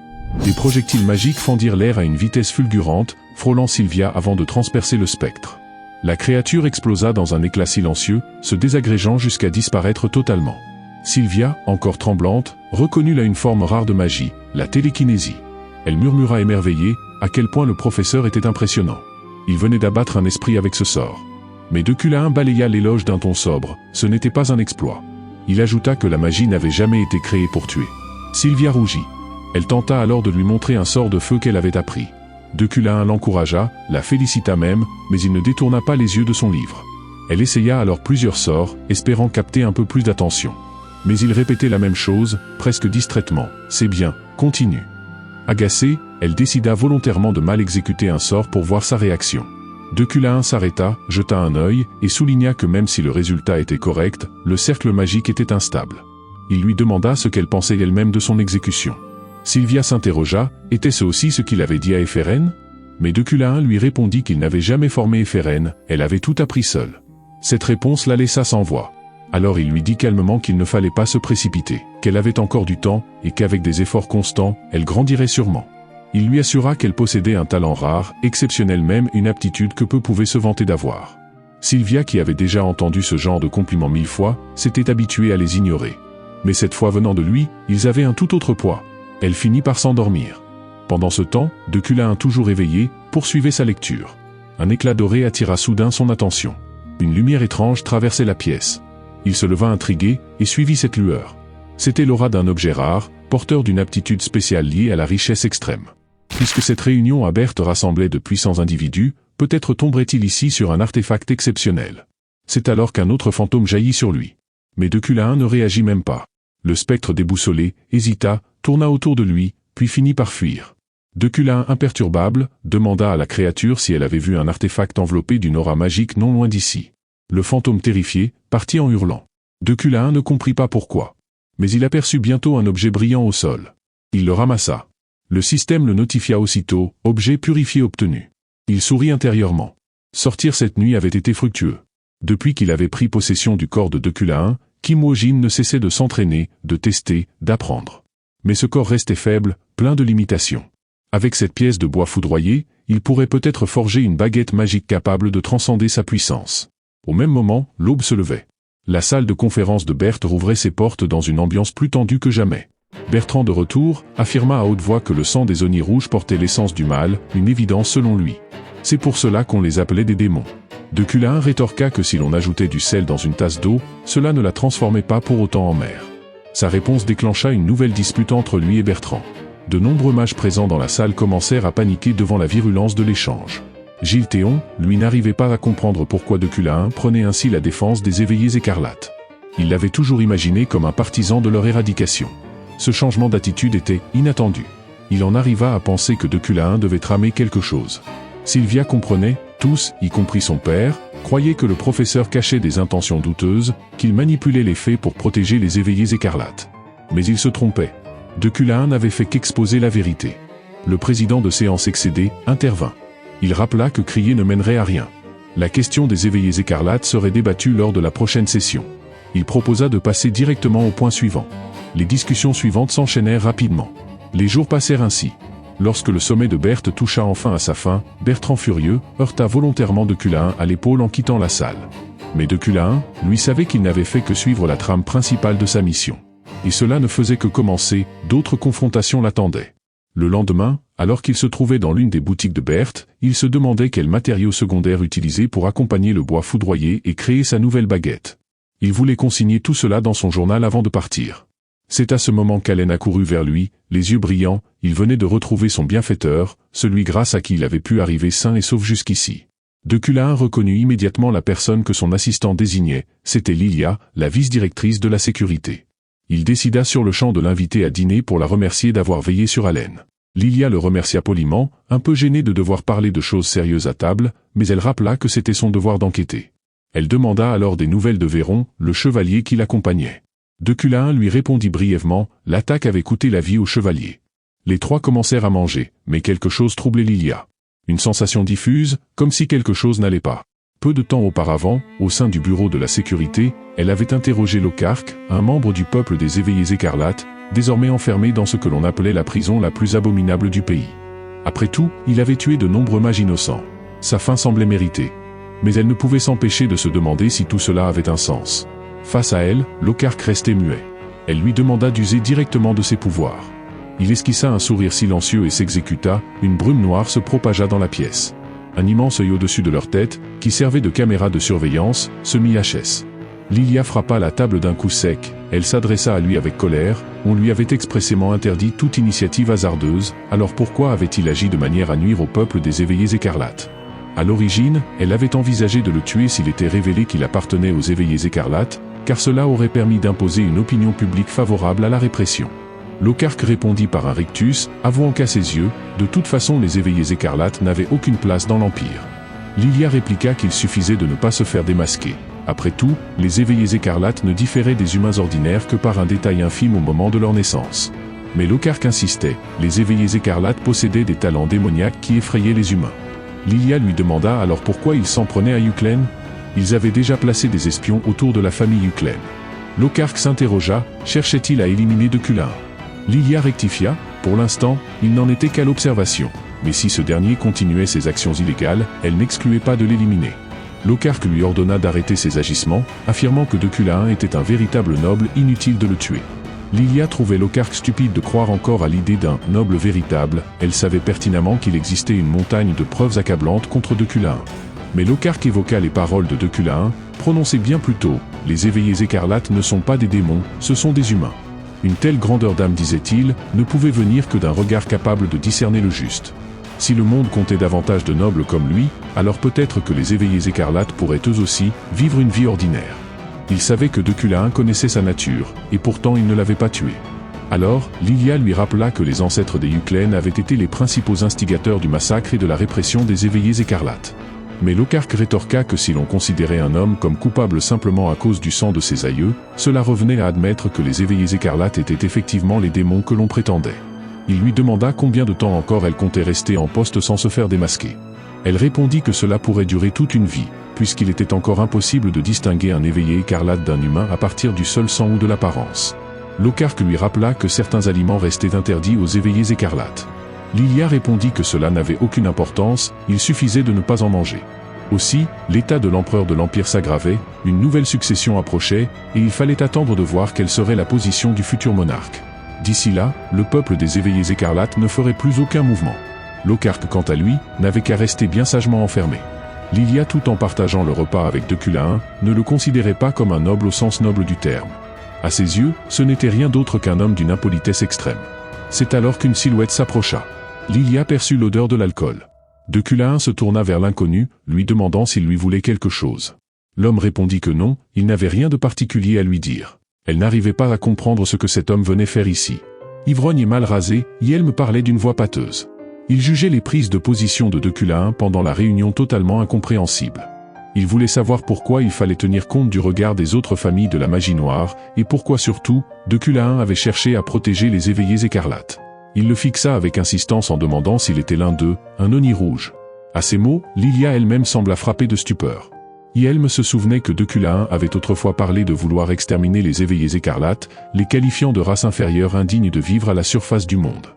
Speaker 1: Des projectiles magiques fendirent l'air à une vitesse fulgurante, frôlant Sylvia avant de transpercer le spectre. La créature explosa dans un éclat silencieux, se désagrégeant jusqu'à disparaître totalement. Sylvia, encore tremblante, reconnut là une forme rare de magie, la télékinésie. Elle murmura émerveillée, à quel point le professeur était impressionnant. Il venait d'abattre un esprit avec ce sort. Mais De Culin balaya l'éloge d'un ton sobre, ce n'était pas un exploit. Il ajouta que la magie n'avait jamais été créée pour tuer. Sylvia rougit. Elle tenta alors de lui montrer un sort de feu qu'elle avait appris. De Culin l'encouragea, la félicita même, mais il ne détourna pas les yeux de son livre. Elle essaya alors plusieurs sorts, espérant capter un peu plus d'attention. Mais il répétait la même chose, presque distraitement. « C'est bien, continue. » Agacée, elle décida volontairement de mal exécuter un sort pour voir sa réaction. De Culin s'arrêta, jeta un œil, et souligna que même si le résultat était correct, le cercle magique était instable. Il lui demanda ce qu'elle pensait elle-même de son exécution. Sylvia s'interrogea, était-ce aussi ce qu'il avait dit à Ephérène? Mais De Culin lui répondit qu'il n'avait jamais formé Ephérène, elle avait tout appris seule. Cette réponse la laissa sans voix. Alors il lui dit calmement qu'il ne fallait pas se précipiter, qu'elle avait encore du temps, et qu'avec des efforts constants, elle grandirait sûrement. Il lui assura qu'elle possédait un talent rare, exceptionnel même, une aptitude que peu pouvaient se vanter d'avoir. Sylvia, qui avait déjà entendu ce genre de compliments 1000 fois, s'était habituée à les ignorer. Mais cette fois venant de lui, ils avaient un tout autre poids. Elle finit par s'endormir. Pendant ce temps, De Culin, toujours éveillé, poursuivait sa lecture. Un éclat doré attira soudain son attention. Une lumière étrange traversait la pièce. Il se leva intrigué, et suivit cette lueur. C'était l'aura d'un objet rare, porteur d'une aptitude spéciale liée à la richesse extrême. Puisque cette réunion à Berthe rassemblait de puissants individus, peut-être tomberait-il ici sur un artefact exceptionnel. C'est alors qu'un autre fantôme jaillit sur lui. Mais De Culin ne réagit même pas. Le spectre déboussolé, hésita, tourna autour de lui, puis finit par fuir. De Culin, imperturbable, demanda à la créature si elle avait vu un artefact enveloppé d'une aura magique non loin d'ici. Le fantôme terrifié, partit en hurlant. De Culin ne comprit pas pourquoi. Mais il aperçut bientôt un objet brillant au sol. Il le ramassa. Le système le notifia aussitôt, objet purifié obtenu. Il sourit intérieurement. Sortir cette nuit avait été fructueux. Depuis qu'il avait pris possession du corps de Culin, Kim Woo-jin ne cessait de s'entraîner, de tester, d'apprendre. Mais ce corps restait faible, plein de limitations. Avec cette pièce de bois foudroyé, il pourrait peut-être forger une baguette magique capable de transcender sa puissance. Au même moment, l'aube se levait. La salle de conférence de Berthe rouvrait ses portes dans une ambiance plus tendue que jamais. Bertrand, de retour, affirma à haute voix que le sang des Oni rouges portait l'essence du mal, une évidence selon lui. C'est pour cela qu'on les appelait des démons. De Culin rétorqua que si l'on ajoutait du sel dans une tasse d'eau, cela ne la transformait pas pour autant en mer. Sa réponse déclencha une nouvelle dispute entre lui et Bertrand. De nombreux mages présents dans la salle commencèrent à paniquer devant la virulence de l'échange. Gilles Théon, lui, n'arrivait pas à comprendre pourquoi De Culin prenait ainsi la défense des éveillés écarlates. Il l'avait toujours imaginé comme un partisan de leur éradication. Ce changement d'attitude était inattendu. Il en arriva à penser que De Culin devait tramer quelque chose. Sylvia comprenait, tous, y compris son père, croyaient que le professeur cachait des intentions douteuses, qu'il manipulait les faits pour protéger les éveillés écarlates. Mais il se trompait. De Culin n'avait fait qu'exposer la vérité. Le président de séance excédé intervint. Il rappela que crier ne mènerait à rien. La question des éveillés écarlates serait débattue lors de la prochaine session. Il proposa de passer directement au point suivant. Les discussions suivantes s'enchaînèrent rapidement. Les jours passèrent ainsi. Lorsque le sommet de Berthe toucha enfin à sa fin, Bertrand furieux, heurta volontairement De Culin à l'épaule en quittant la salle. Mais De Culin, lui, savait qu'il n'avait fait que suivre la trame principale de sa mission. Et cela ne faisait que commencer, d'autres confrontations l'attendaient. Le lendemain, alors qu'il se trouvait dans l'une des boutiques de Berthe, il se demandait quel matériau secondaire utiliser pour accompagner le bois foudroyé et créer sa nouvelle baguette. Il voulait consigner tout cela dans son journal avant de partir. C'est à ce moment qu'Allen accourut vers lui, les yeux brillants, il venait de retrouver son bienfaiteur, celui grâce à qui il avait pu arriver sain et sauf jusqu'ici. Deculain reconnut immédiatement la personne que son assistant désignait, c'était Lilia, la vice-directrice de la sécurité. Il décida sur le champ de l'inviter à dîner pour la remercier d'avoir veillé sur Allen. Lilia le remercia poliment, un peu gênée de devoir parler de choses sérieuses à table, mais elle rappela que c'était son devoir d'enquêter. Elle demanda alors des nouvelles de Véron, le chevalier qui l'accompagnait. Deculain lui répondit brièvement, l'attaque avait coûté la vie au chevalier. Les trois commencèrent à manger, mais quelque chose troublait Lilia. Une sensation diffuse, comme si quelque chose n'allait pas. Peu de temps auparavant, au sein du bureau de la sécurité, elle avait interrogé Locharque, un membre du peuple des éveillés écarlates, désormais enfermé dans ce que l'on appelait la prison la plus abominable du pays. Après tout, il avait tué de nombreux mages innocents. Sa fin semblait méritée. Mais elle ne pouvait s'empêcher de se demander si tout cela avait un sens. Face à elle, Locharque restait muet. Elle lui demanda d'user directement de ses pouvoirs. Il esquissa un sourire silencieux et s'exécuta, une brume noire se propagea dans la pièce. Un immense œil au-dessus de leur tête, qui servait de caméra de surveillance, se mit à chaise. Lilia frappa la table d'un coup sec, elle s'adressa à lui avec colère, on lui avait expressément interdit toute initiative hasardeuse, alors pourquoi avait-il agi de manière à nuire au peuple des éveillés écarlates? À l'origine, elle avait envisagé de le tuer s'il était révélé qu'il appartenait aux éveillés écarlates, car cela aurait permis d'imposer une opinion publique favorable à la répression. Locharque répondit par un rictus, avouant qu'à ses yeux, de toute façon les éveillés écarlates n'avaient aucune place dans l'Empire. Lilia répliqua qu'il suffisait de ne pas se faire démasquer. Après tout, les éveillés écarlates ne différaient des humains ordinaires que par un détail infime au moment de leur naissance. Mais Locharque insistait, les éveillés écarlates possédaient des talents démoniaques qui effrayaient les humains. Lilia lui demanda alors pourquoi ils s'en prenaient à Yuclène. Ils avaient déjà placé des espions autour de la famille Yuclène. Locharque s'interrogea, cherchait-il à éliminer Deculain? Lilia rectifia, pour l'instant, il n'en était qu'à l'observation, mais si ce dernier continuait ses actions illégales, elle n'excluait pas de l'éliminer. Locharque lui ordonna d'arrêter ses agissements, affirmant que Deculain était un véritable noble, inutile de le tuer. Lilia trouvait Locharque stupide de croire encore à l'idée d'un noble véritable, elle savait pertinemment qu'il existait une montagne de preuves accablantes contre Deculain. Mais Locharque évoqua les paroles de Deculain, prononcées bien plus tôt, les éveillés écarlates ne sont pas des démons, ce sont des humains. Une telle grandeur d'âme, disait-il, ne pouvait venir que d'un regard capable de discerner le juste. Si le monde comptait davantage de nobles comme lui, alors peut-être que les éveillés écarlates pourraient eux aussi vivre une vie ordinaire. Il savait que Deculain connaissait sa nature, et pourtant il ne l'avait pas tué. Alors, Lilia lui rappela que les ancêtres des Yuclènes avaient été les principaux instigateurs du massacre et de la répression des éveillés écarlates. Mais Locharque rétorqua que si l'on considérait un homme comme coupable simplement à cause du sang de ses aïeux, cela revenait à admettre que les éveillés écarlates étaient effectivement les démons que l'on prétendait. Il lui demanda combien de temps encore elle comptait rester en poste sans se faire démasquer. Elle répondit que cela pourrait durer toute une vie, puisqu'il était encore impossible de distinguer un éveillé écarlate d'un humain à partir du seul sang ou de l'apparence. Locharque lui rappela que certains aliments restaient interdits aux éveillés écarlates. Lilia répondit que cela n'avait aucune importance, il suffisait de ne pas en manger. Aussi, l'état de l'empereur de l'Empire s'aggravait, une nouvelle succession approchait, et il fallait attendre de voir quelle serait la position du futur monarque. D'ici là, le peuple des éveillés écarlates ne ferait plus aucun mouvement. Locharque, quant à lui, n'avait qu'à rester bien sagement enfermé. Lilia, tout en partageant le repas avec Deculain, ne le considérait pas comme un noble au sens noble du terme. À ses yeux, ce n'était rien d'autre qu'un homme d'une impolitesse extrême. C'est alors qu'une silhouette s'approcha. Lilia perçut l'odeur de l'alcool. Deculain se tourna vers l'inconnu, lui demandant s'il lui voulait quelque chose. L'homme répondit que non, il n'avait rien de particulier à lui dire. Elle n'arrivait pas à comprendre ce que cet homme venait faire ici. Ivrogne et mal rasé, Yel me parlait d'une voix pâteuse. Il jugeait les prises de position de Deculain pendant la réunion totalement incompréhensibles. Il voulait savoir pourquoi il fallait tenir compte du regard des autres familles de la magie noire, et pourquoi surtout, Deculain avait cherché à protéger les éveillés écarlates. Il le fixa avec insistance en demandant s'il était l'un d'eux, un Oni rouge. À ces mots, Lilia elle-même sembla frappée de stupeur. Yelm se souvenait que Deculain avait autrefois parlé de vouloir exterminer les éveillés écarlates, les qualifiant de race inférieure indigne de vivre à la surface du monde.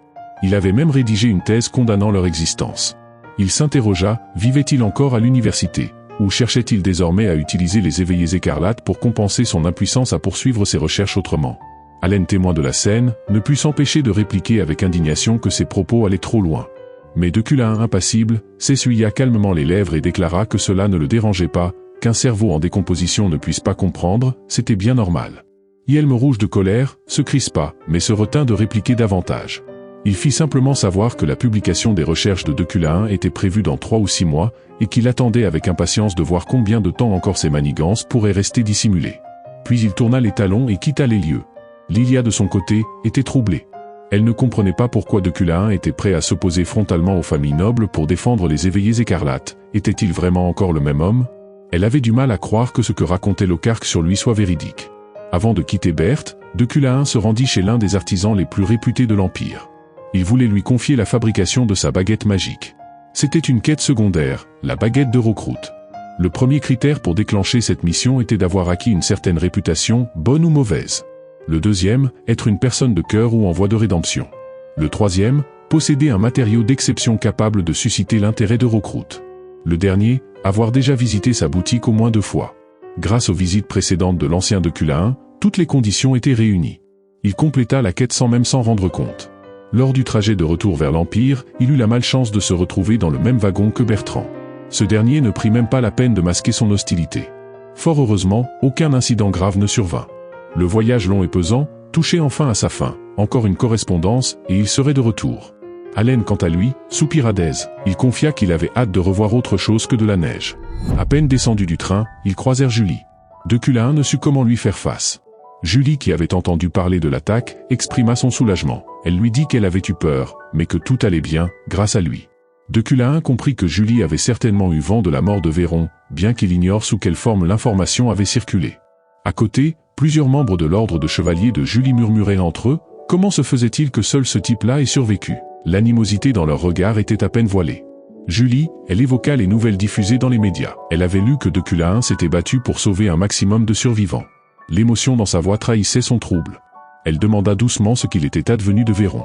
Speaker 1: Il avait même rédigé une thèse condamnant leur existence. Il s'interrogea, vivait-il encore à l'université, ou cherchait-il désormais à utiliser les éveillés écarlates pour compenser son impuissance à poursuivre ses recherches autrement? Allen, témoin de la scène, ne put s'empêcher de répliquer avec indignation que ses propos allaient trop loin. Mais Deculain, impassible, s'essuya calmement les lèvres et déclara que cela ne le dérangeait pas, qu'un cerveau en décomposition ne puisse pas comprendre, c'était bien normal. Yelm, rouge de colère, se crispa, mais se retint de répliquer davantage. Il fit simplement savoir que la publication des recherches de Deculain était prévue dans 3 ou 6 mois, et qu'il attendait avec impatience de voir combien de temps encore ces manigances pourraient rester dissimulées. Puis il tourna les talons et quitta les lieux. Lilia, de son côté, était troublée. Elle ne comprenait pas pourquoi Deculain était prêt à s'opposer frontalement aux familles nobles pour défendre les éveillés écarlates. Était-il vraiment encore le même homme? Elle avait du mal à croire que ce que racontait Locharque sur lui soit véridique. Avant de quitter Berthe, Deculain se rendit chez l'un des artisans les plus réputés de l'Empire. Il voulait lui confier la fabrication de sa baguette magique. C'était une quête secondaire, la baguette de Roqueroute. Le premier critère pour déclencher cette mission était d'avoir acquis une certaine réputation, bonne ou mauvaise. Le deuxième, être une personne de cœur ou en voie de rédemption. Le troisième, posséder un matériau d'exception capable de susciter l'intérêt de Roqueroute. Le dernier, avoir déjà visité sa boutique au moins 2 fois. Grâce aux visites précédentes de l'ancien Deculain, toutes les conditions étaient réunies. Il compléta la quête sans même s'en rendre compte. Lors du trajet de retour vers l'Empire, il eut la malchance de se retrouver dans le même wagon que Bertrand. Ce dernier ne prit même pas la peine de masquer son hostilité. Fort heureusement, aucun incident grave ne survint. Le voyage long et pesant touchait enfin à sa fin, encore une correspondance, et il serait de retour. Allen, quant à lui, soupira d'aise. Il confia qu'il avait hâte de revoir autre chose que de la neige. À peine descendu du train, ils croisèrent Julie. Deculain ne sut comment lui faire face. Julie, qui avait entendu parler de l'attaque, exprima son soulagement. Elle lui dit qu'elle avait eu peur, mais que tout allait bien, grâce à lui. Deculain comprit que Julie avait certainement eu vent de la mort de Véron, bien qu'il ignore sous quelle forme l'information avait circulé. À côté, plusieurs membres de l'ordre de chevaliers de Julie murmuraient entre eux, comment se faisait-il que seul ce type-là ait survécu? L'animosité dans leur regard était à peine voilée. Julie, elle évoqua les nouvelles diffusées dans les médias. Elle avait lu que Deculain s'était battu pour sauver un maximum de survivants. L'émotion dans sa voix trahissait son trouble. Elle demanda doucement ce qu'il était advenu de Véron.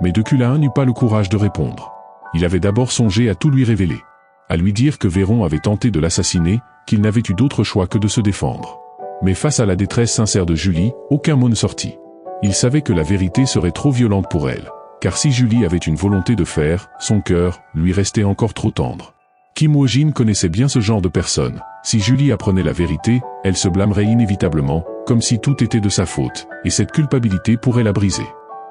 Speaker 1: Mais Deculain n'eut pas le courage de répondre. Il avait d'abord songé à tout lui révéler. À lui dire que Véron avait tenté de l'assassiner, qu'il n'avait eu d'autre choix que de se défendre. Mais face à la détresse sincère de Julie, aucun mot ne sortit. Il savait que la vérité serait trop violente pour elle. Car si Julie avait une volonté de faire, son cœur lui restait encore trop tendre. Kim Wojin connaissait bien ce genre de personne. Si Julie apprenait la vérité, elle se blâmerait inévitablement, comme si tout était de sa faute, et cette culpabilité pourrait la briser.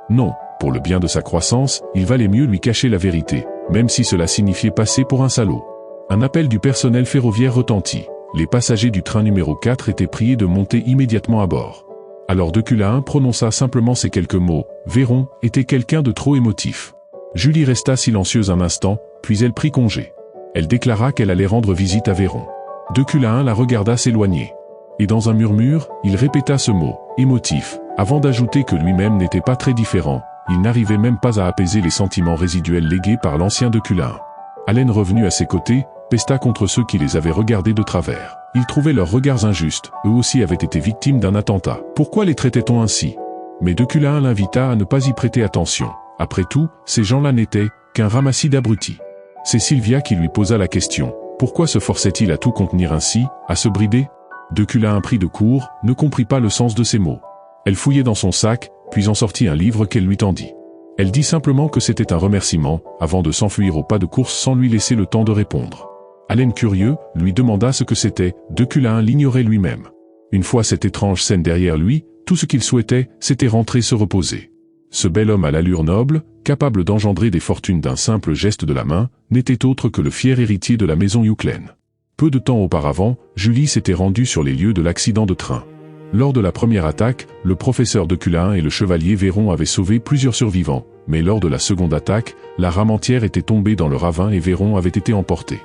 Speaker 1: Non, pour le bien de sa croissance, il valait mieux lui cacher la vérité, même si cela signifiait passer pour un salaud. Un appel du personnel ferroviaire retentit. Les passagers du train numéro 4 étaient priés de monter immédiatement à bord. Alors Deculain prononça simplement ces quelques mots. Véron était quelqu'un de trop émotif. Julie resta silencieuse un instant, puis elle prit congé. Elle déclara qu'elle allait rendre visite à Véron. Deculain la regarda s'éloigner. Et dans un murmure, il répéta ce mot, émotif, avant d'ajouter que lui-même n'était pas très différent. Il n'arrivait même pas à apaiser les sentiments résiduels légués par l'ancien Deculain. Allen, revenu à ses côtés, pesta contre ceux qui les avaient regardés de travers. Il trouvait leurs regards injustes, eux aussi avaient été victimes d'un attentat. Pourquoi les traitait-on ainsi? Mais Deculain l'invita à ne pas y prêter attention. Après tout, ces gens-là n'étaient qu'un ramassis d'abrutis. C'est Sylvia qui lui posa la question. Pourquoi se forçait-il à tout contenir ainsi, à se brider? Deculain, pris de court, ne comprit pas le sens de ces mots. Elle fouillait dans son sac, puis en sortit un livre qu'elle lui tendit. Elle dit simplement que c'était un remerciement, avant de s'enfuir au pas de course sans lui laisser le temps de répondre. Allen, curieux, lui demanda ce que c'était. Deculain l'ignorait lui-même. Une fois cette étrange scène derrière lui, tout ce qu'il souhaitait, c'était rentrer se reposer. Ce bel homme à l'allure noble, capable d'engendrer des fortunes d'un simple geste de la main, n'était autre que le fier héritier de la maison Youclen. Peu de temps auparavant, Julie s'était rendue sur les lieux de l'accident de train. Lors de la première attaque, le professeur Deculain et le chevalier Véron avaient sauvé plusieurs survivants, mais lors de la seconde attaque, la rame entière était tombée dans le ravin et Véron avait été emporté.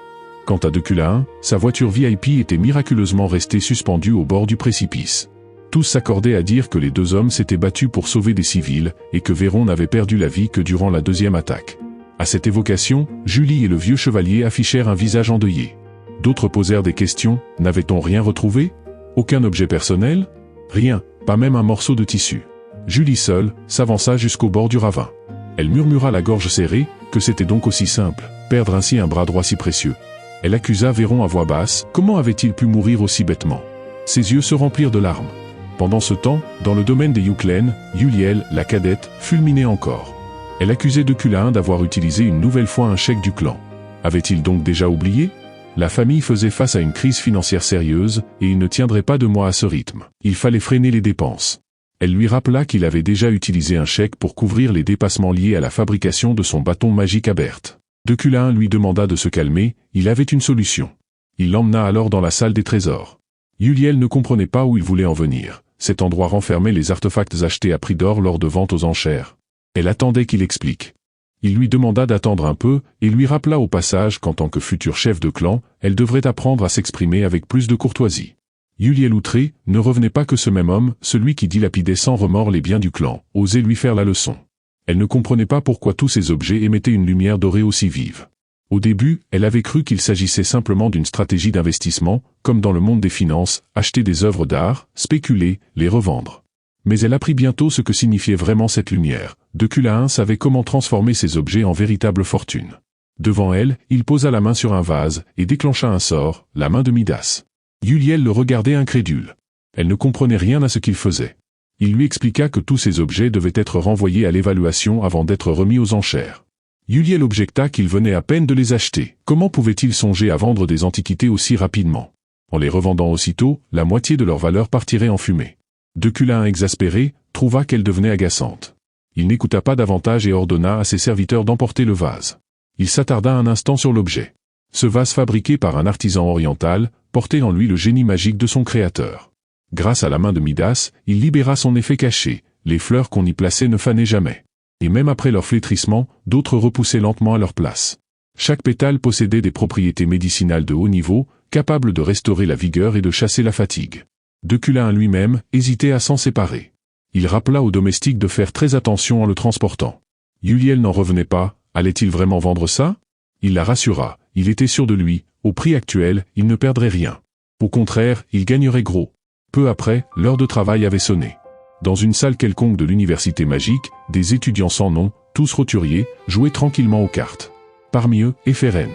Speaker 1: Quant à Deculain, sa voiture VIP était miraculeusement restée suspendue au bord du précipice. Tous s'accordaient à dire que les deux hommes s'étaient battus pour sauver des civils, et que Véron n'avait perdu la vie que durant la deuxième attaque. À cette évocation, Julie et le vieux chevalier affichèrent un visage endeuillé. D'autres posèrent des questions. N'avait-on rien retrouvé? Aucun objet personnel? Rien, pas même un morceau de tissu. Julie seule s'avança jusqu'au bord du ravin. Elle murmura la gorge serrée, que c'était donc aussi simple, perdre ainsi un bras droit si précieux. Elle accusa Véron à voix basse. Comment avait-il pu mourir aussi bêtement? Ses yeux se remplirent de larmes. Pendant ce temps, dans le domaine des Youclen, Yuliel, la cadette, fulminait encore. Elle accusait Deculain d'avoir utilisé une nouvelle fois un chèque du clan. Avait-il donc déjà oublié? La famille faisait face à une crise financière sérieuse, et il ne tiendrait pas 2 mois à ce rythme. Il fallait freiner les dépenses. Elle lui rappela qu'il avait déjà utilisé un chèque pour couvrir les dépassements liés à la fabrication de son bâton magique à Berthe. Deculin lui demanda de se calmer, il avait une solution. Il l'emmena alors dans la salle des trésors. Yuliel ne comprenait pas où il voulait en venir. Cet endroit renfermait les artefacts achetés à prix d'or lors de ventes aux enchères. Elle attendait qu'il explique. Il lui demanda d'attendre un peu, et lui rappela au passage qu'en tant que futur chef de clan, elle devrait apprendre à s'exprimer avec plus de courtoisie. Yuliel outré, ne revenait pas que ce même homme, celui qui dilapidait sans remords les biens du clan, osait lui faire la leçon. Elle ne comprenait pas pourquoi tous ces objets émettaient une lumière dorée aussi vive. Au début, elle avait cru qu'il s'agissait simplement d'une stratégie d'investissement, comme dans le monde des finances, acheter des œuvres d'art, spéculer, les revendre. Mais elle apprit bientôt ce que signifiait vraiment cette lumière. Deculin savait comment transformer ces objets en véritable fortune. Devant elle, il posa la main sur un vase, et déclencha un sort, la main de Midas. Yuliel le regardait incrédule. Elle ne comprenait rien à ce qu'il faisait. Il lui expliqua que tous ces objets devaient être renvoyés à l'évaluation avant d'être remis aux enchères. Yuliel objecta qu'il venait à peine de les acheter. Comment pouvait-il songer à vendre des antiquités aussi rapidement? En les revendant aussitôt, la moitié de leur valeur partirait en fumée. Deculin, exaspéré, trouva qu'elle devenait agaçante. Il n'écouta pas davantage et ordonna à ses serviteurs d'emporter le vase. Il s'attarda un instant sur l'objet. Ce vase fabriqué par un artisan oriental, portait en lui le génie magique de son créateur. Grâce à la main de Midas, il libéra son effet caché, les fleurs qu'on y plaçait ne fanaient jamais. Et même après leur flétrissement, d'autres repoussaient lentement à leur place. Chaque pétale possédait des propriétés médicinales de haut niveau, capables de restaurer la vigueur et de chasser la fatigue. Deculin lui-même hésitait à s'en séparer. Il rappela aux domestiques de faire très attention en le transportant. Yuliel n'en revenait pas, allait-il vraiment vendre ça? Il la rassura, il était sûr de lui, au prix actuel, il ne perdrait rien. Au contraire, il gagnerait gros. Peu après, l'heure de travail avait sonné. Dans une salle quelconque de l'université magique, des étudiants sans nom, tous roturiers, jouaient tranquillement aux cartes. Parmi eux, Éphérène.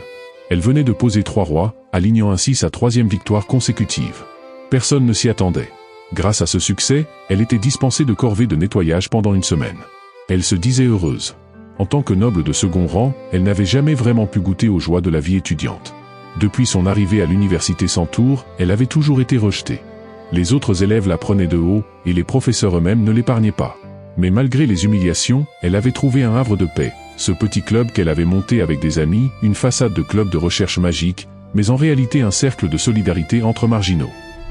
Speaker 1: Elle venait de poser 3 rois, alignant ainsi sa 3e victoire consécutive. Personne ne s'y attendait. Grâce à ce succès, elle était dispensée de corvées de nettoyage pendant une semaine. Elle se disait heureuse. En tant que noble de second rang, elle n'avait jamais vraiment pu goûter aux joies de la vie étudiante. Depuis son arrivée à l'université sans tour, elle avait toujours été rejetée. Les autres élèves la prenaient de haut, et les professeurs eux-mêmes ne l'épargnaient pas. Mais malgré les humiliations, elle avait trouvé un havre de paix, ce petit club qu'elle avait monté avec des amis, une façade de club de recherche magique, mais en réalité un cercle de solidarité entre marginaux.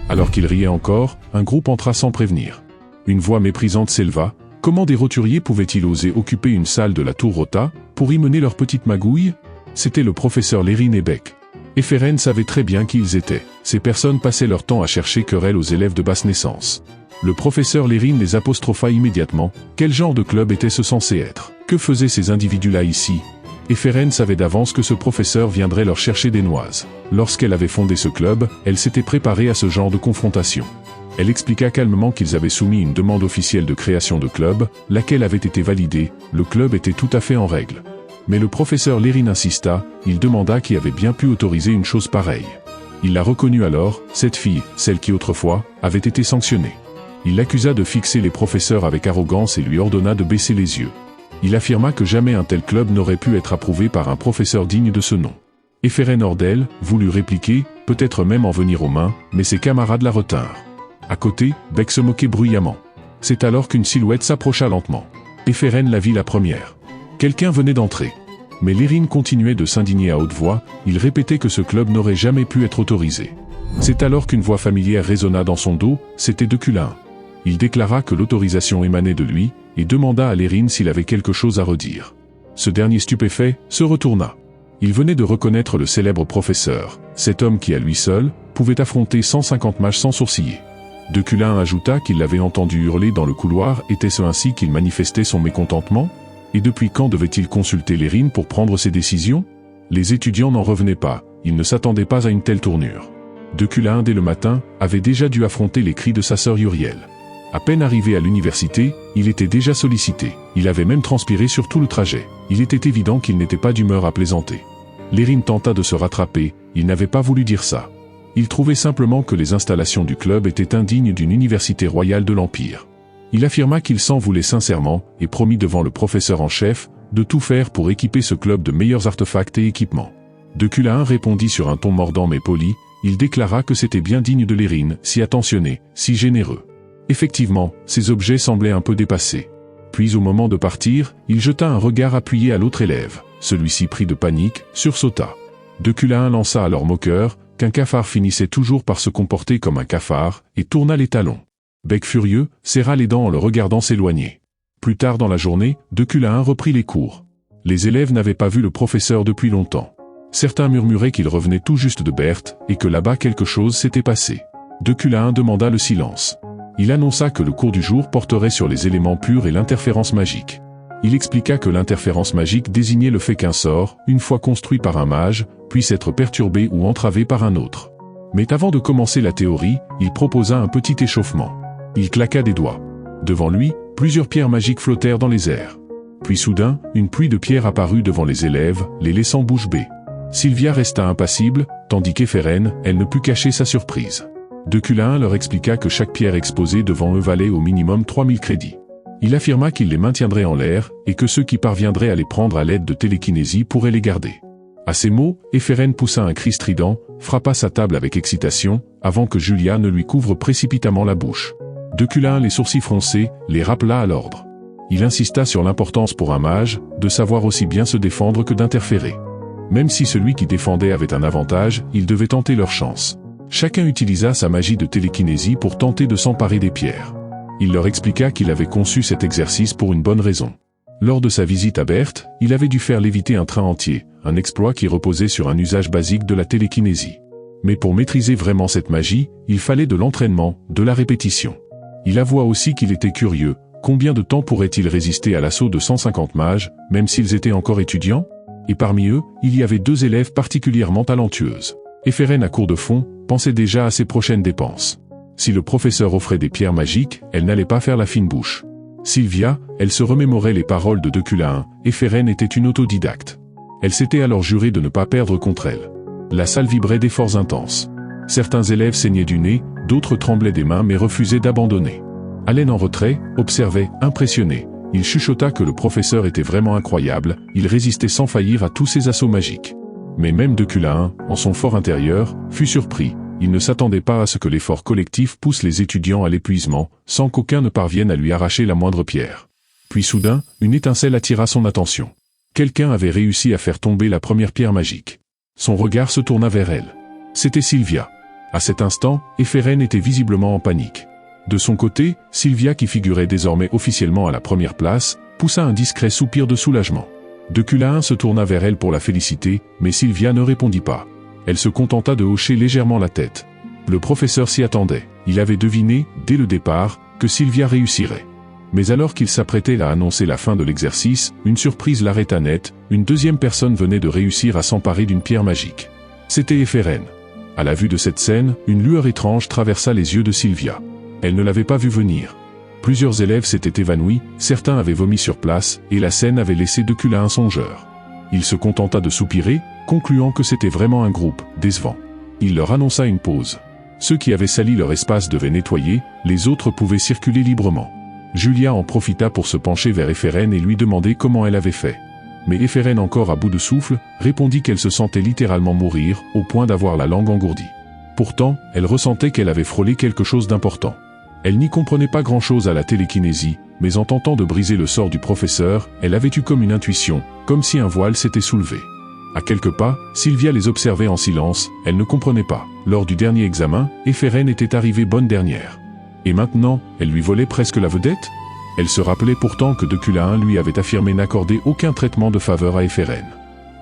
Speaker 1: Alors qu'il riait encore, un groupe entra sans prévenir. Une voix méprisante s'éleva. Comment des roturiers pouvaient-ils oser occuper une salle de la tour Rota, pour y mener leur petite magouille? C'était le professeur Lérine et Beck. Éphérène savait très bien qui ils étaient. Ces personnes passaient leur temps à chercher querelle aux élèves de basse naissance. Le professeur Lérine les apostropha immédiatement. Quel genre de club était-ce censé être? Que faisaient ces individus-là ici? Éphérène savait d'avance que ce professeur viendrait leur chercher des noises. Lorsqu'elle avait fondé ce club, elle s'était préparée à ce genre de confrontation. Elle expliqua calmement qu'ils avaient soumis une demande officielle de création de club, laquelle avait été validée, le club était tout à fait en règle. Mais le professeur Lérine insista, il demanda qui avait bien pu autoriser une chose pareille. Il la reconnut alors, cette fille, celle qui autrefois, avait été sanctionnée. Il l'accusa de fixer les professeurs avec arrogance et lui ordonna de baisser les yeux. Il affirma que jamais un tel club n'aurait pu être approuvé par un professeur digne de ce nom. Éphérène hors d'elle, voulut répliquer, peut-être même en venir aux mains, mais ses camarades la retinrent. À côté, Beck se moquait bruyamment. C'est alors qu'une silhouette s'approcha lentement. Éphérène la vit la première. Quelqu'un venait d'entrer. Mais Lérine continuait de s'indigner à haute voix, il répétait que ce club n'aurait jamais pu être autorisé. C'est alors qu'une voix familière résonna dans son dos, c'était Deculin. Il déclara que l'autorisation émanait de lui, et demanda à Lérine s'il avait quelque chose à redire. Ce dernier stupéfait, se retourna. Il venait de reconnaître le célèbre professeur, cet homme qui à lui seul, pouvait affronter 150 mages sans sourciller. Deculin ajouta qu'il l'avait entendu hurler dans le couloir, était-ce ainsi qu'il manifestait son mécontentement? Et depuis quand devait-il consulter Lérine pour prendre ses décisions? Les étudiants n'en revenaient pas, ils ne s'attendaient pas à une telle tournure. Deculin, dès le matin, avait déjà dû affronter les cris de sa sœur Uriel. À peine arrivé à l'université, il était déjà sollicité. Il avait même transpiré sur tout le trajet. Il était évident qu'il n'était pas d'humeur à plaisanter. Lérine tenta de se rattraper, il n'avait pas voulu dire ça. Il trouvait simplement que les installations du club étaient indignes d'une université royale de l'Empire. Il affirma qu'il s'en voulait sincèrement, et promit devant le professeur en chef, de tout faire pour équiper ce club de meilleurs artefacts et équipements. Deculin répondit sur un ton mordant mais poli, il déclara que c'était bien digne de Lérine, si attentionné, si généreux. Effectivement, ces objets semblaient un peu dépassés. Puis au moment de partir, il jeta un regard appuyé à l'autre élève. Celui-ci, pris de panique, sursauta. Deculain lança alors moqueur qu'un cafard finissait toujours par se comporter comme un cafard, et tourna les talons. Bec furieux, serra les dents en le regardant s'éloigner. Plus tard dans la journée, Deculain reprit les cours. Les élèves n'avaient pas vu le professeur depuis longtemps. Certains murmuraient qu'il revenait tout juste de Berthe, et que là-bas quelque chose s'était passé. Deculain demanda le silence. Il annonça que le cours du jour porterait sur les éléments purs et l'interférence magique. Il expliqua que l'interférence magique désignait le fait qu'un sort, une fois construit par un mage, puisse être perturbé ou entravé par un autre. Mais avant de commencer la théorie, il proposa un petit échauffement. Il claqua des doigts. Devant lui, plusieurs pierres magiques flottèrent dans les airs. Puis soudain, une pluie de pierres apparut devant les élèves, les laissant bouche bée. Sylvia resta impassible, tandis qu'Éphérène, elle ne put cacher sa surprise. Deculain leur expliqua que chaque pierre exposée devant eux valait au minimum 3000 crédits. Il affirma qu'il les maintiendrait en l'air, et que ceux qui parviendraient à les prendre à l'aide de télékinésie pourraient les garder. À ces mots, Éphérène poussa un cri strident, frappa sa table avec excitation, avant que Julia ne lui couvre précipitamment la bouche. Deculain, les sourcils froncés, les rappela à l'ordre. Il insista sur l'importance pour un mage, de savoir aussi bien se défendre que d'interférer. Même si celui qui défendait avait un avantage, ils devaient tenter leur chance. Chacun utilisa sa magie de télékinésie pour tenter de s'emparer des pierres. Il leur expliqua qu'il avait conçu cet exercice pour une bonne raison. Lors de sa visite à Berthe, il avait dû faire léviter un train entier, un exploit qui reposait sur un usage basique de la télékinésie. Mais pour maîtriser vraiment cette magie, il fallait de l'entraînement, de la répétition. Il avoua aussi qu'il était curieux, combien de temps pourrait-il résister à l'assaut de 150 mages, même s'ils étaient encore étudiants? Et parmi eux, il y avait 2 élèves particulièrement talentueuses. Éphérène à court de fonds, pensait déjà à ses prochaines dépenses. Si le professeur offrait des pierres magiques, elle n'allait pas faire la fine bouche. Sylvia, elle se remémorait les paroles de Deculain, Éphérène était une autodidacte. Elle s'était alors jurée de ne pas perdre contre elle. La salle vibrait d'efforts intenses. Certains élèves saignaient du nez, d'autres tremblaient des mains mais refusaient d'abandonner. Allen en retrait, observait, impressionné. Il chuchota que le professeur était vraiment incroyable, il résistait sans faillir à tous ses assauts magiques. Mais même Deculain, en son fort intérieur, fut surpris. Il ne s'attendait pas à ce que l'effort collectif pousse les étudiants à l'épuisement, sans qu'aucun ne parvienne à lui arracher la moindre pierre. Puis soudain, une étincelle attira son attention. Quelqu'un avait réussi à faire tomber la première pierre magique. Son regard se tourna vers elle. C'était Sylvia. À cet instant, Éphérène était visiblement en panique. De son côté, Sylvia, qui figurait désormais officiellement à la première place, poussa un discret soupir de soulagement. Deculain se tourna vers elle pour la féliciter, mais Sylvia ne répondit pas. Elle se contenta de hocher légèrement la tête. Le professeur s'y attendait. Il avait deviné, dès le départ, que Sylvia réussirait. Mais alors qu'il s'apprêtait à annoncer la fin de l'exercice, une surprise l'arrêta net, une deuxième personne venait de réussir à s'emparer d'une pierre magique. C'était Éphérène. À la vue de cette scène, une lueur étrange traversa les yeux de Sylvia. Elle ne l'avait pas vu venir. Plusieurs élèves s'étaient évanouis, certains avaient vomi sur place, et la scène avait laissé Deculain songeur. Il se contenta de soupirer, concluant que c'était vraiment un groupe décevant. Il leur annonça une pause. Ceux qui avaient sali leur espace devaient nettoyer, les autres pouvaient circuler librement. Julia en profita pour se pencher vers Éphérène et lui demander comment elle avait fait. Mais Éphérène, encore à bout de souffle, répondit qu'elle se sentait littéralement mourir, au point d'avoir la langue engourdie. Pourtant, elle ressentait qu'elle avait frôlé quelque chose d'important. Elle n'y comprenait pas grand-chose à la télékinésie, mais en tentant de briser le sort du professeur, elle avait eu comme une intuition, comme si un voile s'était soulevé. À quelques pas, Sylvia les observait en silence, elle ne comprenait pas. Lors du dernier examen, Éphérène était arrivée bonne dernière. Et maintenant, elle lui volait presque la vedette? Elle se rappelait pourtant que Deculain lui avait affirmé n'accorder aucun traitement de faveur à Éphérène.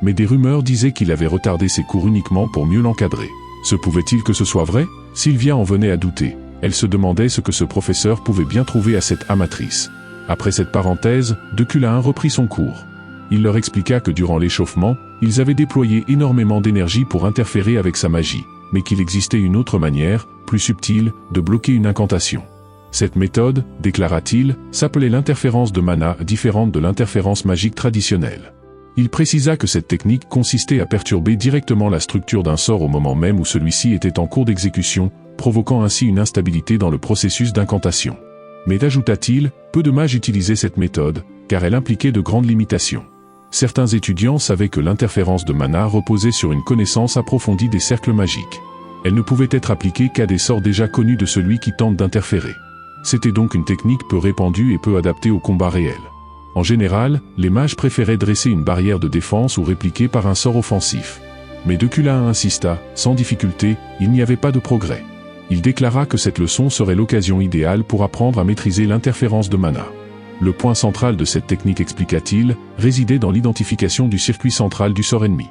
Speaker 1: Mais des rumeurs disaient qu'il avait retardé ses cours uniquement pour mieux l'encadrer. Se pouvait-il que ce soit vrai? Sylvia en venait à douter. Elle se demandait ce que ce professeur pouvait bien trouver à cette amatrice. Après cette parenthèse, Deculain reprit son cours. Il leur expliqua que durant l'échauffement, ils avaient déployé énormément d'énergie pour interférer avec sa magie, mais qu'il existait une autre manière, plus subtile, de bloquer une incantation. Cette méthode, déclara-t-il, s'appelait l'interférence de mana, différente de l'interférence magique traditionnelle. Il précisa que cette technique consistait à perturber directement la structure d'un sort au moment même où celui-ci était en cours d'exécution, provoquant ainsi une instabilité dans le processus d'incantation. Mais ajouta-t-il, peu de mages utilisaient cette méthode, car elle impliquait de grandes limitations. Certains étudiants savaient que l'interférence de mana reposait sur une connaissance approfondie des cercles magiques. Elle ne pouvait être appliquée qu'à des sorts déjà connus de celui qui tente d'interférer. C'était donc une technique peu répandue et peu adaptée au combat réel. En général, les mages préféraient dresser une barrière de défense ou répliquer par un sort offensif. Mais Deculain insista, sans difficulté, il n'y avait pas de progrès. Il déclara que cette leçon serait l'occasion idéale pour apprendre à maîtriser l'interférence de mana. Le point central de cette technique, expliqua-t-il, résidait dans l'identification du circuit central du sort ennemi.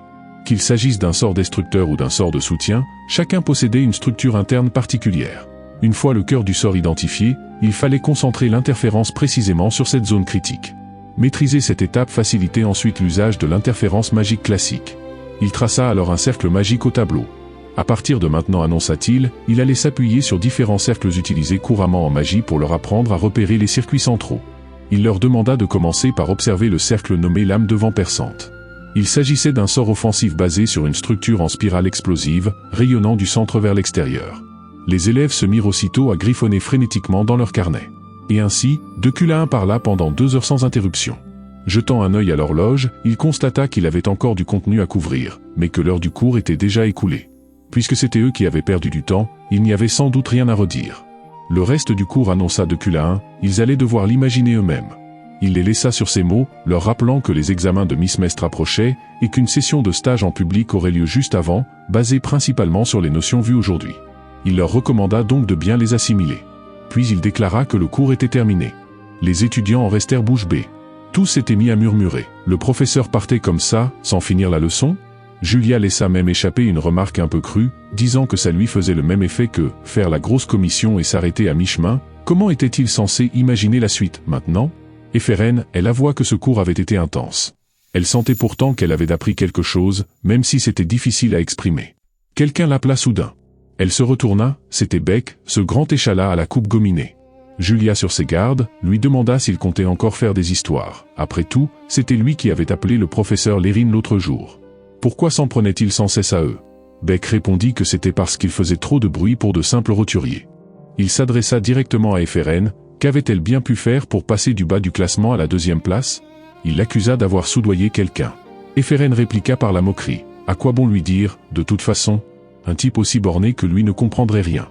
Speaker 1: Qu'il s'agisse d'un sort destructeur ou d'un sort de soutien, chacun possédait une structure interne particulière. Une fois le cœur du sort identifié, il fallait concentrer l'interférence précisément sur cette zone critique. Maîtriser cette étape facilitait ensuite l'usage de l'interférence magique classique. Il traça alors un cercle magique au tableau. À partir de maintenant, annonça-t-il, il allait s'appuyer sur différents cercles utilisés couramment en magie pour leur apprendre à repérer les circuits centraux. Il leur demanda de commencer par observer le cercle nommé lame de vent perçante. Il s'agissait d'un sort offensif basé sur une structure en spirale explosive, rayonnant du centre vers l'extérieur. Les élèves se mirent aussitôt à griffonner frénétiquement dans leurs carnets. Et ainsi, Deculain parla pendant 2 heures sans interruption. Jetant un œil à l'horloge, il constata qu'il avait encore du contenu à couvrir, mais que l'heure du cours était déjà écoulée. Puisque c'était eux qui avaient perdu du temps, il n'y avait sans doute rien à redire. Le reste du cours, annonça Deculain, ils allaient devoir l'imaginer eux-mêmes. Il les laissa sur ces mots, leur rappelant que les examens de Miss Mestre approchaient et qu'une session de stage en public aurait lieu juste avant, basée principalement sur les notions vues aujourd'hui. Il leur recommanda donc de bien les assimiler. Puis il déclara que le cours était terminé. Les étudiants en restèrent bouche bée. Tous s'étaient mis à murmurer. Le professeur partait comme ça, sans finir la leçon? Julia laissa même échapper une remarque un peu crue, disant que ça lui faisait le même effet que faire la grosse commission et s'arrêter à mi-chemin. Comment était-il censé imaginer la suite maintenant? Éphérène, elle avoua que ce cours avait été intense. Elle sentait pourtant qu'elle avait appris quelque chose, même si c'était difficile à exprimer. Quelqu'un l'appela soudain. Elle se retourna, c'était Beck, ce grand échalas à la coupe gominée. Julia, sur ses gardes, lui demanda s'il comptait encore faire des histoires. Après tout, c'était lui qui avait appelé le professeur Lérine l'autre jour. Pourquoi s'en prenait-il sans cesse à eux? Beck répondit que c'était parce qu'il faisait trop de bruit pour de simples roturiers. Il s'adressa directement à Éphérène. Qu'avait-elle bien pu faire pour passer du bas du classement à la 2e place? Il l'accusa d'avoir soudoyé quelqu'un. Éphérène répliqua par la moquerie. À quoi bon lui dire, de toute façon? Un type aussi borné que lui ne comprendrait rien.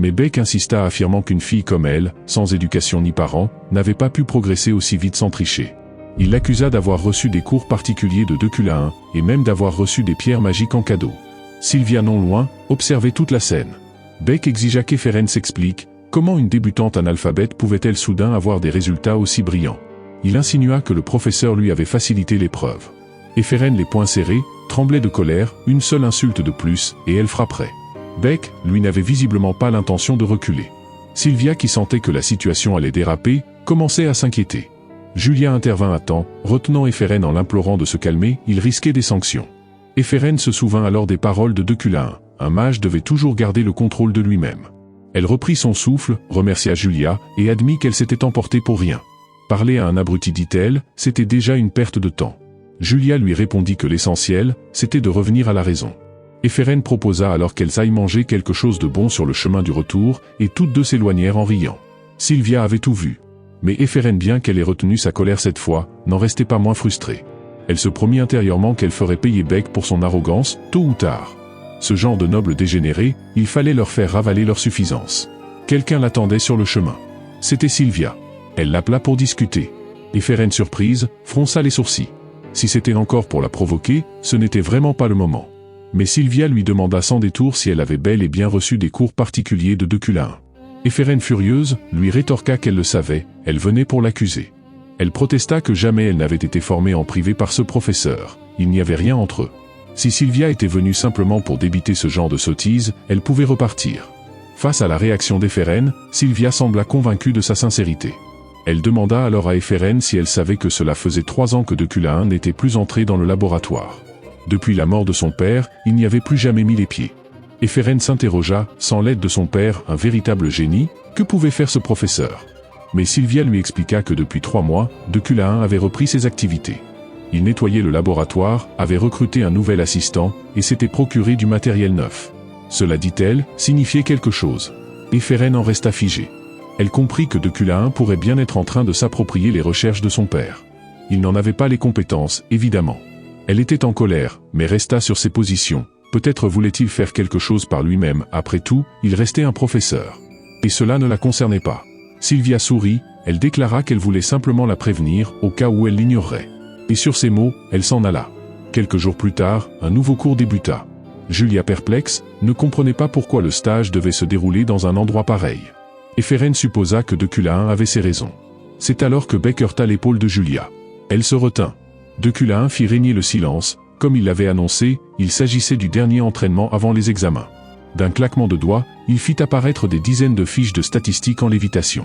Speaker 1: Mais Beck insista, affirmant qu'une fille comme elle, sans éducation ni parents, n'avait pas pu progresser aussi vite sans tricher. Il l'accusa d'avoir reçu des cours particuliers de Deculain, et même d'avoir reçu des pierres magiques en cadeau. Sylvia, non loin, observait toute la scène. Beck exigea qu'Éphérène s'explique. Comment une débutante analphabète pouvait-elle soudain avoir des résultats aussi brillants? Il insinua que le professeur lui avait facilité l'épreuve. Éphérène, les poings serrés, tremblait de colère, une seule insulte de plus, et elle frapperait. Beck, lui, n'avait visiblement pas l'intention de reculer. Sylvia, qui sentait que la situation allait déraper, commençait à s'inquiéter. Julia intervint à temps, retenant Éphérène en l'implorant de se calmer, il risquait des sanctions. Éphérène se souvint alors des paroles de Deculain, un mage devait toujours garder le contrôle de lui-même. Elle reprit son souffle, remercia Julia, et admit qu'elle s'était emportée pour rien. Parler à un abruti, dit-elle, c'était déjà une perte de temps. Julia lui répondit que l'essentiel, c'était de revenir à la raison. Éphérène proposa alors qu'elles aillent manger quelque chose de bon sur le chemin du retour, et toutes deux s'éloignèrent en riant. Sylvia avait tout vu. Mais Éphérène, bien qu'elle ait retenu sa colère cette fois, n'en restait pas moins frustrée. Elle se promit intérieurement qu'elle ferait payer Beck pour son arrogance, tôt ou tard. Ce genre de nobles dégénérés, il fallait leur faire ravaler leur suffisance. Quelqu'un l'attendait sur le chemin. C'était Sylvia. Elle l'appela pour discuter. Éphérène, surprise, fronça les sourcils. Si c'était encore pour la provoquer, ce n'était vraiment pas le moment. Mais Sylvia lui demanda sans détour si elle avait bel et bien reçu des cours particuliers de Deculain. Éphérène, furieuse, lui rétorqua qu'elle le savait, elle venait pour l'accuser. Elle protesta que jamais elle n'avait été formée en privé par ce professeur, il n'y avait rien entre eux. Si Sylvia était venue simplement pour débiter ce genre de sottise, elle pouvait repartir. Face à la réaction d'Éphérène, Sylvia sembla convaincue de sa sincérité. Elle demanda alors à Éphérène si elle savait que cela faisait 3 ans que Deculain n'était plus entré dans le laboratoire. Depuis la mort de son père, il n'y avait plus jamais mis les pieds. Éphérène s'interrogea, sans l'aide de son père, un véritable génie, que pouvait faire ce professeur? Mais Sylvia lui expliqua que depuis 3 mois, Deculain avait repris ses activités. Il nettoyait le laboratoire, avait recruté un nouvel assistant, et s'était procuré du matériel neuf. Cela, dit-elle, signifiait quelque chose. Éphérène en resta figée. Elle comprit que Deculain pourrait bien être en train de s'approprier les recherches de son père. Il n'en avait pas les compétences, évidemment. Elle était en colère, mais resta sur ses positions. Peut-être voulait-il faire quelque chose par lui-même, après tout, il restait un professeur. Et cela ne la concernait pas. Sylvia sourit, elle déclara qu'elle voulait simplement la prévenir, au cas où elle l'ignorerait. Et sur ces mots, elle s'en alla. Quelques jours plus tard, un nouveau cours débuta. Julia, perplexe, ne comprenait pas pourquoi le stage devait se dérouler dans un endroit pareil. Eferen supposa que Deculain avait ses raisons. C'est alors que Beck heurta l'épaule de Julia. Elle se retint. Deculain fit régner le silence. Comme il l'avait annoncé, il s'agissait du dernier entraînement avant les examens. D'un claquement de doigts, il fit apparaître des dizaines de fiches de statistiques en lévitation.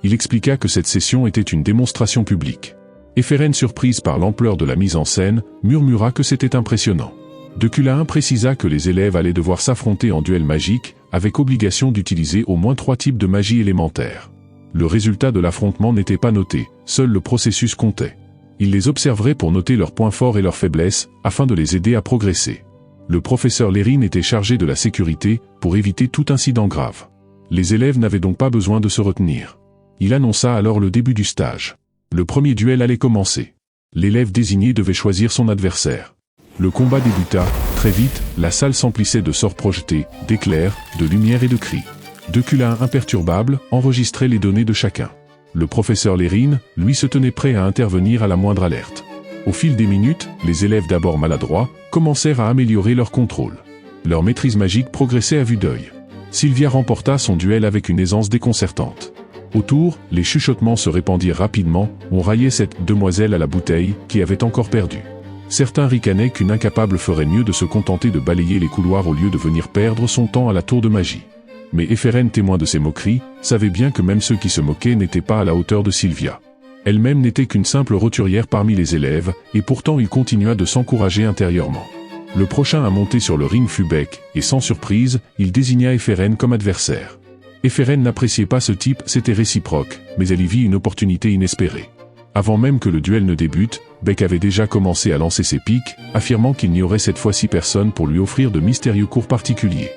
Speaker 1: Il expliqua que cette session était une démonstration publique. Eferen, surprise par l'ampleur de la mise en scène, murmura que c'était impressionnant. Deculain précisa que les élèves allaient devoir s'affronter en duel magique, avec obligation d'utiliser au moins 3 types de magie élémentaire. Le résultat de l'affrontement n'était pas noté, seul le processus comptait. Il les observerait pour noter leurs points forts et leurs faiblesses, afin de les aider à progresser. Le professeur Lérine était chargé de la sécurité, pour éviter tout incident grave. Les élèves n'avaient donc pas besoin de se retenir. Il annonça alors le début du stage. Le premier duel allait commencer. L'élève désigné devait choisir son adversaire. Le combat débuta. Très vite, la salle s'emplissait de sorts projetés, d'éclairs, de lumière et de cris. Deculain, imperturbable, enregistrait les données de chacun. Le professeur Lérine, lui, se tenait prêt à intervenir à la moindre alerte. Au fil des minutes, les élèves d'abord maladroits, commencèrent à améliorer leur contrôle. Leur maîtrise magique progressait à vue d'œil. Sylvia remporta son duel avec une aisance déconcertante. Autour, les chuchotements se répandirent rapidement, on raillait cette demoiselle à la bouteille, qui avait encore perdu. Certains ricanaient qu'une incapable ferait mieux de se contenter de balayer les couloirs au lieu de venir perdre son temps à la tour de magie. Mais Eferen, témoin de ces moqueries, savait bien que même ceux qui se moquaient n'étaient pas à la hauteur de Sylvia. Elle-même n'était qu'une simple roturière parmi les élèves, et pourtant il continua de s'encourager intérieurement. Le prochain à monter sur le ring fut Beck, et sans surprise, il désigna Eferen comme adversaire. Eferen n'appréciait pas ce type, c'était réciproque, mais elle y vit une opportunité inespérée. Avant même que le duel ne débute, Beck avait déjà commencé à lancer ses piques, affirmant qu'il n'y aurait cette fois-ci personne pour lui offrir de mystérieux cours particuliers.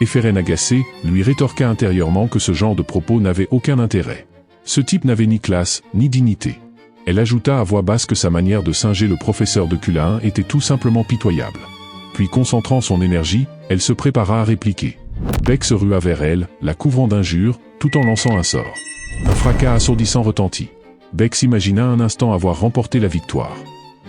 Speaker 1: Eferen, agacé, lui rétorqua intérieurement que ce genre de propos n'avait aucun intérêt. Ce type n'avait ni classe, ni dignité. Elle ajouta à voix basse que sa manière de singer le professeur Deculain était tout simplement pitoyable. Puis, concentrant son énergie, elle se prépara à répliquer. Beck se rua vers elle, la couvrant d'injures, tout en lançant un sort. Un fracas assourdissant retentit. Beck s'imagina un instant avoir remporté la victoire.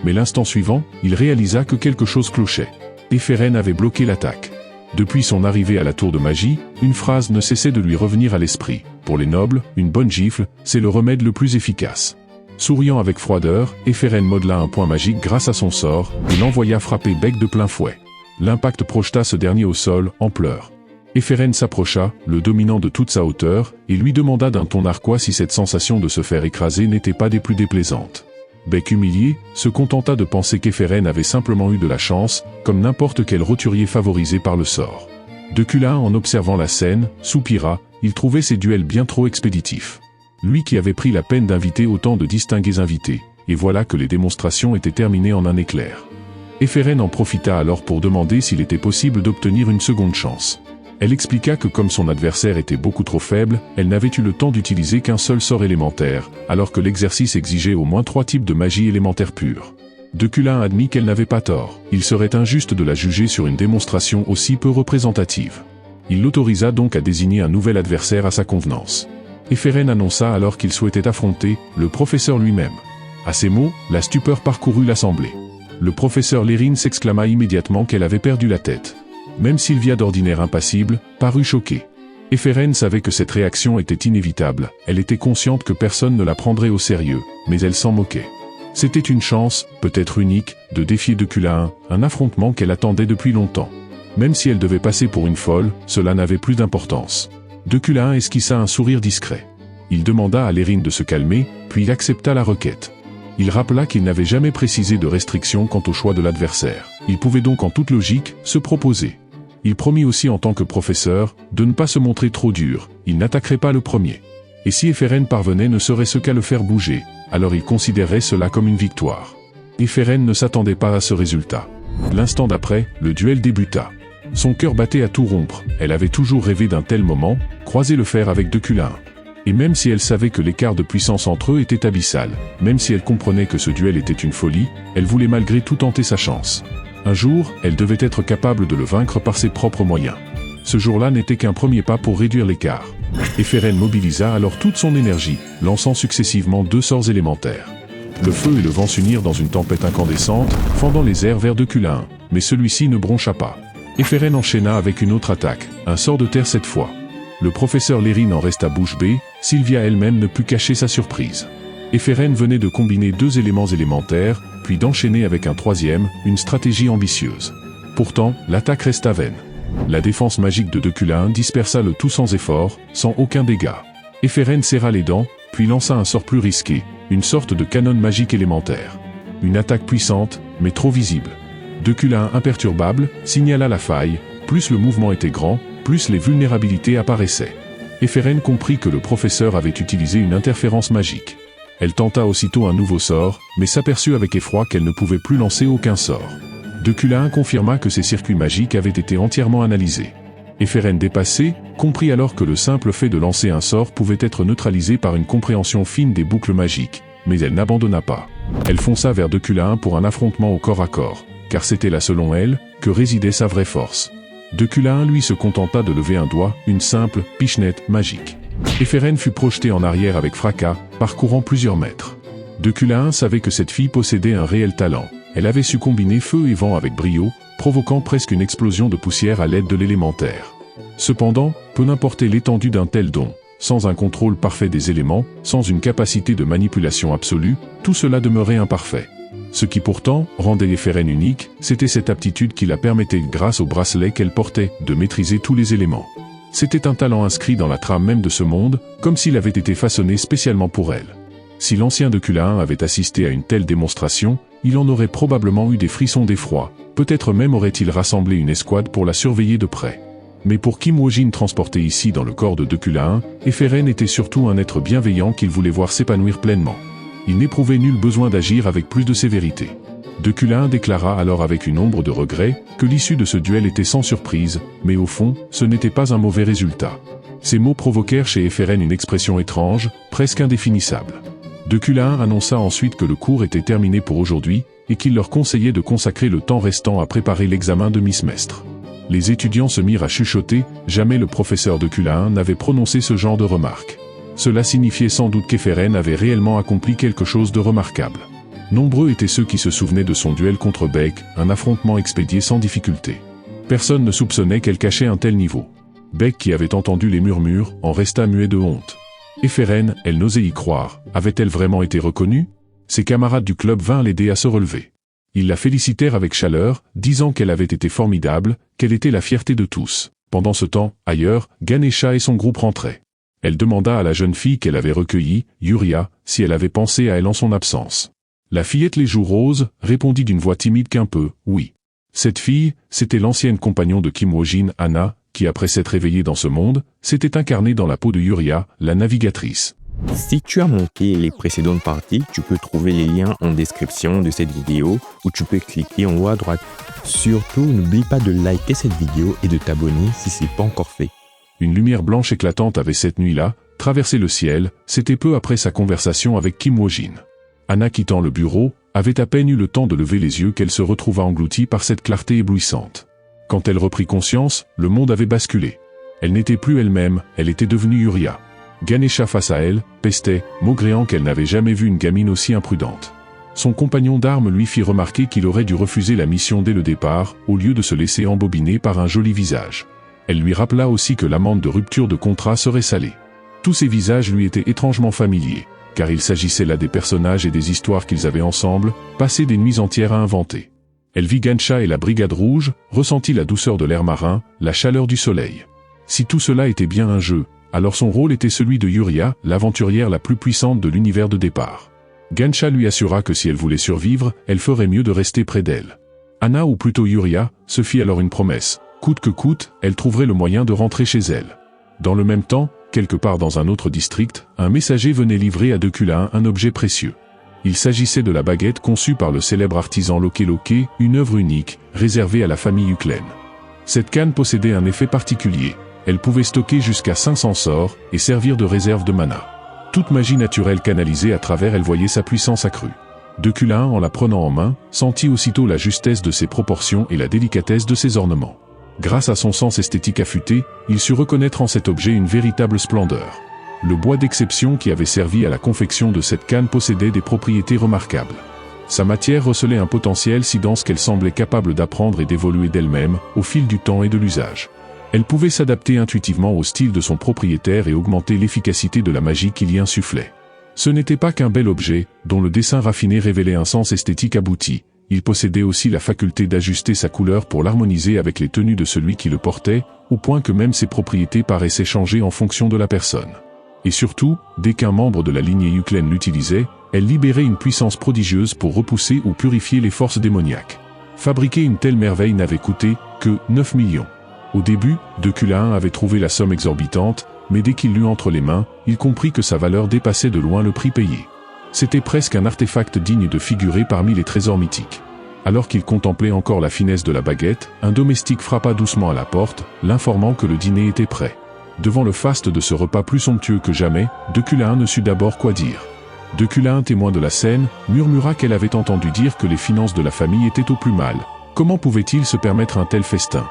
Speaker 1: Mais l'instant suivant, il réalisa que quelque chose clochait. Eferen avait bloqué l'attaque. Depuis son arrivée à la tour de magie, une phrase ne cessait de lui revenir à l'esprit. Pour les nobles, une bonne gifle, c'est le remède le plus efficace. Souriant avec froideur, Eferen modela un point magique grâce à son sort, et l'envoya frapper Beck de plein fouet. L'impact projeta ce dernier au sol, en pleurs. Eferen s'approcha, le dominant de toute sa hauteur, et lui demanda d'un ton narquois si cette sensation de se faire écraser n'était pas des plus déplaisantes. Beck, humilié, se contenta de penser qu'Eferen avait simplement eu de la chance, comme n'importe quel roturier favorisé par le sort. Deculain, en observant la scène, soupira, il trouvait ces duels bien trop expéditifs. Lui qui avait pris la peine d'inviter autant de distingués invités, et voilà que les démonstrations étaient terminées en un éclair. Eferen en profita alors pour demander s'il était possible d'obtenir une seconde chance. Elle expliqua que comme son adversaire était beaucoup trop faible, elle n'avait eu le temps d'utiliser qu'un seul sort élémentaire, alors que l'exercice exigeait au moins 3 types de magie élémentaire pure. Deculain admit qu'elle n'avait pas tort, il serait injuste de la juger sur une démonstration aussi peu représentative. Il l'autorisa donc à désigner un nouvel adversaire à sa convenance. Eferen annonça alors qu'il souhaitait affronter le professeur lui-même. À ces mots, la stupeur parcourut l'assemblée. Le professeur Lérine s'exclama immédiatement qu'elle avait perdu la tête. Même Sylvia, d'ordinaire impassible, parut choquée. Eferen savait que cette réaction était inévitable, elle était consciente que personne ne la prendrait au sérieux, mais elle s'en moquait. C'était une chance, peut-être unique, de défier Deculain, un affrontement qu'elle attendait depuis longtemps. Même si elle devait passer pour une folle, cela n'avait plus d'importance. Deculain esquissa un sourire discret. Il demanda à Lérine de se calmer, puis il accepta la requête. Il rappela qu'il n'avait jamais précisé de restriction quant au choix de l'adversaire. Il pouvait donc en toute logique se proposer. Il promit aussi en tant que professeur de ne pas se montrer trop dur, il n'attaquerait pas le premier. Et si Eferen parvenait ne serait-ce qu'à le faire bouger, alors il considérerait cela comme une victoire. Eferen ne s'attendait pas à ce résultat. L'instant d'après, le duel débuta. Son cœur battait à tout rompre, elle avait toujours rêvé d'un tel moment, croiser le fer avec Deculain. Et même si elle savait que l'écart de puissance entre eux était abyssal, même si elle comprenait que ce duel était une folie, elle voulait malgré tout tenter sa chance. Un jour, elle devait être capable de le vaincre par ses propres moyens. Ce jour-là n'était qu'un premier pas pour réduire l'écart. Éphérène mobilisa alors toute son énergie, lançant successivement 2 sorts élémentaires. Le feu et le vent s'unirent dans une tempête incandescente, fendant les airs vers Deculain, mais celui-ci ne broncha pas. Éphérène enchaîna avec une autre attaque, un sort de terre cette fois. Le professeur Lérine en resta bouche bée, Sylvia elle-même ne put cacher sa surprise. Éphérène venait de combiner 2 éléments élémentaires, puis d'enchaîner avec un troisième, une stratégie ambitieuse. Pourtant, l'attaque resta vaine. La défense magique de Deculain dispersa le tout sans effort, sans aucun dégât. Éphérène serra les dents, puis lança un sort plus risqué, une sorte de canon magique élémentaire. Une attaque puissante, mais trop visible. Deculain imperturbable, signala la faille, plus le mouvement était grand, plus les vulnérabilités apparaissaient. Éphérène comprit que le professeur avait utilisé une interférence magique. Elle tenta aussitôt un nouveau sort, mais s'aperçut avec effroi qu'elle ne pouvait plus lancer aucun sort. Deculain confirma que ses circuits magiques avaient été entièrement analysés. Éphérène dépassée, comprit alors que le simple fait de lancer un sort pouvait être neutralisé par une compréhension fine des boucles magiques, mais elle n'abandonna pas. Elle fonça vers Deculain pour un affrontement au corps à corps, car c'était là selon elle, que résidait sa vraie force. Deculain lui se contenta de lever un doigt, une simple pichenette magique. Éphérène fut projetée en arrière avec fracas, parcourant plusieurs mètres. Deculain savait que cette fille possédait un réel talent. Elle avait su combiner feu et vent avec brio, provoquant presque une explosion de poussière à l'aide de l'élémentaire. Cependant, peu importait l'étendue d'un tel don, sans un contrôle parfait des éléments, sans une capacité de manipulation absolue, tout cela demeurait imparfait. Ce qui pourtant rendait Éphérène unique, c'était cette aptitude qui la permettait, grâce au bracelet qu'elle portait, de maîtriser tous les éléments. C'était un talent inscrit dans la trame même de ce monde, comme s'il avait été façonné spécialement pour elle. Si l'ancien Deculain avait assisté à une telle démonstration, il en aurait probablement eu des frissons d'effroi, peut-être même aurait-il rassemblé une escouade pour la surveiller de près. Mais pour Kim Woo-jin transporté ici dans le corps de Deculain, Éphérène était surtout un être bienveillant qu'il voulait voir s'épanouir pleinement. Il n'éprouvait nul besoin d'agir avec plus de sévérité. Deculain déclara alors avec une ombre de regret que l'issue de ce duel était sans surprise, mais au fond, ce n'était pas un mauvais résultat. Ces mots provoquèrent chez Éphérène une expression étrange, presque indéfinissable. Deculain annonça ensuite que le cours était terminé pour aujourd'hui, et qu'il leur conseillait de consacrer le temps restant à préparer l'examen de mi-semestre. Les étudiants se mirent à chuchoter, jamais le professeur Deculain n'avait prononcé ce genre de remarque. Cela signifiait sans doute qu'Éphérène avait réellement accompli quelque chose de remarquable. Nombreux étaient ceux qui se souvenaient de son duel contre Beck, un affrontement expédié sans difficulté. Personne ne soupçonnait qu'elle cachait un tel niveau. Beck, qui avait entendu les murmures, en resta muet de honte. Éphérène, elle n'osait y croire, avait-elle vraiment été reconnue? Ses camarades du club vinrent l'aider à se relever. Ils la félicitèrent avec chaleur, disant qu'elle avait été formidable, qu'elle était la fierté de tous. Pendant ce temps, ailleurs, Ganesha et son groupe rentraient. Elle demanda à la jeune fille qu'elle avait recueillie, Yuria, si elle avait pensé à elle en son absence. La fillette les joues roses répondit d'une voix timide qu'un peu, oui. Cette fille, c'était l'ancienne compagnon de Kim Woo-jin, Anna, qui après s'être réveillée dans ce monde, s'était incarnée dans la peau de Yuria, la navigatrice.
Speaker 2: Si tu as manqué les précédentes parties, tu peux trouver les liens en description de cette vidéo ou tu peux cliquer en haut à droite. Surtout, n'oublie pas de liker cette vidéo et de t'abonner si ce n'est pas encore fait.
Speaker 1: Une lumière blanche éclatante avait cette nuit-là traversé le ciel, c'était peu après sa conversation avec Kim Woo-jin. Anna, quittant le bureau, avait à peine eu le temps de lever les yeux qu'elle se retrouva engloutie par cette clarté éblouissante. Quand elle reprit conscience, le monde avait basculé. Elle n'était plus elle-même, elle était devenue Yuria. Ganesha face à elle, pestait, maugréant qu'elle n'avait jamais vu une gamine aussi imprudente. Son compagnon d'armes lui fit remarquer qu'il aurait dû refuser la mission dès le départ, au lieu de se laisser embobiner par un joli visage. Elle lui rappela aussi que l'amende de rupture de contrat serait salée. Tous ces visages lui étaient étrangement familiers, car il s'agissait là des personnages et des histoires qu'ils avaient ensemble, passé des nuits entières à inventer. Elle vit Ganesha et la Brigade Rouge, ressentit la douceur de l'air marin, la chaleur du soleil. Si tout cela était bien un jeu, alors son rôle était celui de Yuria, l'aventurière la plus puissante de l'univers de départ. Ganesha lui assura que si elle voulait survivre, elle ferait mieux de rester près d'elle. Anna, ou plutôt Yuria, se fit alors une promesse. Coûte que coûte, elle trouverait le moyen de rentrer chez elle. Dans le même temps, quelque part dans un autre district, un messager venait livrer à Deculain un objet précieux. Il s'agissait de la baguette conçue par le célèbre artisan Loke Loke, une œuvre unique, réservée à la famille Uklen. Cette canne possédait un effet particulier. Elle pouvait stocker jusqu'à 500 sorts et servir de réserve de mana. Toute magie naturelle canalisée à travers elle voyait sa puissance accrue. Deculain, en la prenant en main, sentit aussitôt la justesse de ses proportions et la délicatesse de ses ornements. Grâce à son sens esthétique affûté, il sut reconnaître en cet objet une véritable splendeur. Le bois d'exception qui avait servi à la confection de cette canne possédait des propriétés remarquables. Sa matière recelait un potentiel si dense qu'elle semblait capable d'apprendre et d'évoluer d'elle-même, au fil du temps et de l'usage. Elle pouvait s'adapter intuitivement au style de son propriétaire et augmenter l'efficacité de la magie qu'il y insufflait. Ce n'était pas qu'un bel objet, dont le dessin raffiné révélait un sens esthétique abouti. Il possédait aussi la faculté d'ajuster sa couleur pour l'harmoniser avec les tenues de celui qui le portait, au point que même ses propriétés paraissaient changer en fonction de la personne. Et surtout, dès qu'un membre de la lignée Yuclène l'utilisait, elle libérait une puissance prodigieuse pour repousser ou purifier les forces démoniaques. Fabriquer une telle merveille n'avait coûté que 9 millions. Au début, Deculain avait trouvé la somme exorbitante, mais dès qu'il l'eut entre les mains, il comprit que sa valeur dépassait de loin le prix payé. C'était presque un artefact digne de figurer parmi les trésors mythiques. Alors qu'il contemplait encore la finesse de la baguette, un domestique frappa doucement à la porte, l'informant que le dîner était prêt. Devant le faste de ce repas plus somptueux que jamais, Deculain ne sut d'abord quoi dire. Deculain, témoin de la scène, murmura qu'elle avait entendu dire que les finances de la famille étaient au plus mal. Comment pouvait-il se permettre un tel festin?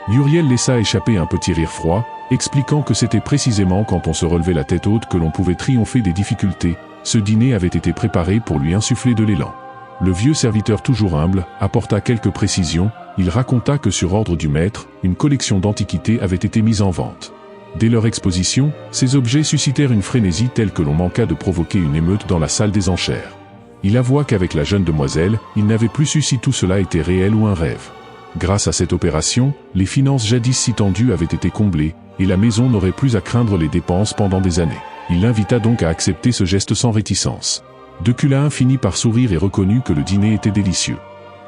Speaker 1: Uriel laissa échapper un petit rire froid, expliquant que c'était précisément quand on se relevait la tête haute que l'on pouvait triompher des difficultés. Ce dîner avait été préparé pour lui insuffler de l'élan. Le vieux serviteur toujours humble apporta quelques précisions. Il raconta que sur ordre du maître, une collection d'antiquités avait été mise en vente. Dès leur exposition, ces objets suscitèrent une frénésie telle que l'on manqua de provoquer une émeute dans la salle des enchères. Il avoua qu'avec la jeune demoiselle, il n'avait plus su si tout cela était réel ou un rêve. Grâce à cette opération, les finances jadis si tendues avaient été comblées, et la maison n'aurait plus à craindre les dépenses pendant des années. Il l'invita donc à accepter ce geste sans réticence. Deculain finit par sourire et reconnut que le dîner était délicieux.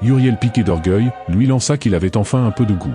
Speaker 1: Uriel, piqué d'orgueil, lui lança qu'il avait enfin un peu de goût.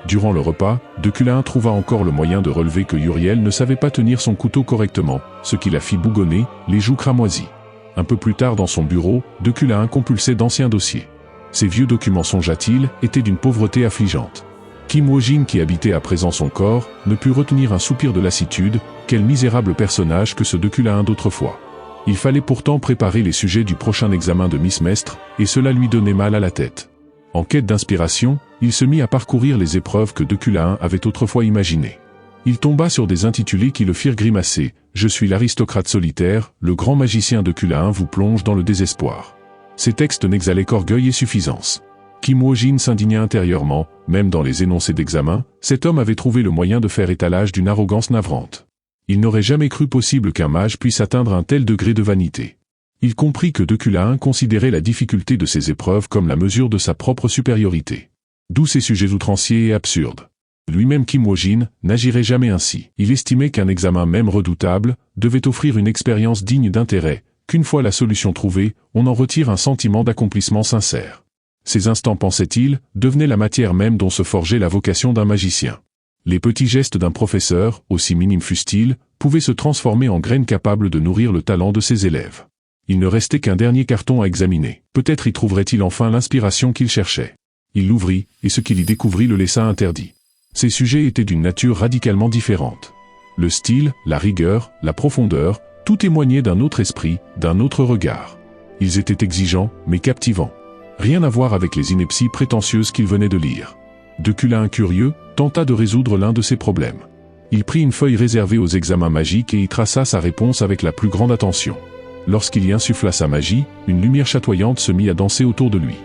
Speaker 1: Durant le repas, Deculain trouva encore le moyen de relever que Uriel ne savait pas tenir son couteau correctement, ce qui la fit bougonner, les joues cramoisies. Un peu plus tard dans son bureau, Deculain compulsait d'anciens dossiers. Ces vieux documents, songea-t-il, étaient d'une pauvreté affligeante. Kim Wojin, qui habitait à présent son corps, ne put retenir un soupir de lassitude. Quel misérable personnage que ce Deculain d'autrefois. Il fallait pourtant préparer les sujets du prochain examen de Miss Mestre, et cela lui donnait mal à la tête. En quête d'inspiration, il se mit à parcourir les épreuves que Deculain avait autrefois imaginées. Il tomba sur des intitulés qui le firent grimacer. « Je suis l'aristocrate solitaire, le grand magicien Deculain vous plonge dans le désespoir ». Ces textes n'exhalaient qu'orgueil et suffisance. Kim Wojin s'indigna intérieurement, même dans les énoncés d'examen, cet homme avait trouvé le moyen de faire étalage d'une arrogance navrante. Il n'aurait jamais cru possible qu'un mage puisse atteindre un tel degré de vanité. Il comprit que Deculain considérait la difficulté de ces épreuves comme la mesure de sa propre supériorité. D'où ces sujets outranciers et absurdes. Lui-même Kim Wojin n'agirait jamais ainsi. Il estimait qu'un examen même redoutable devait offrir une expérience digne d'intérêt, qu'une fois la solution trouvée, on en retire un sentiment d'accomplissement sincère. Ces instants, pensait-il, devenaient la matière même dont se forgeait la vocation d'un magicien. Les petits gestes d'un professeur, aussi minimes fussent-ils, pouvaient se transformer en graines capables de nourrir le talent de ses élèves. Il ne restait qu'un dernier carton à examiner. Peut-être y trouverait-il enfin l'inspiration qu'il cherchait. Il l'ouvrit, et ce qu'il y découvrit le laissa interdit. Ces sujets étaient d'une nature radicalement différente. Le style, la rigueur, la profondeur, tout témoignait d'un autre esprit, d'un autre regard. Ils étaient exigeants, mais captivants. Rien à voir avec les inepties prétentieuses qu'il venait de lire. Deculain, curieux, tenta de résoudre l'un de ces problèmes. Il prit une feuille réservée aux examens magiques et y traça sa réponse avec la plus grande attention. Lorsqu'il y insuffla sa magie, une lumière chatoyante se mit à danser autour de lui.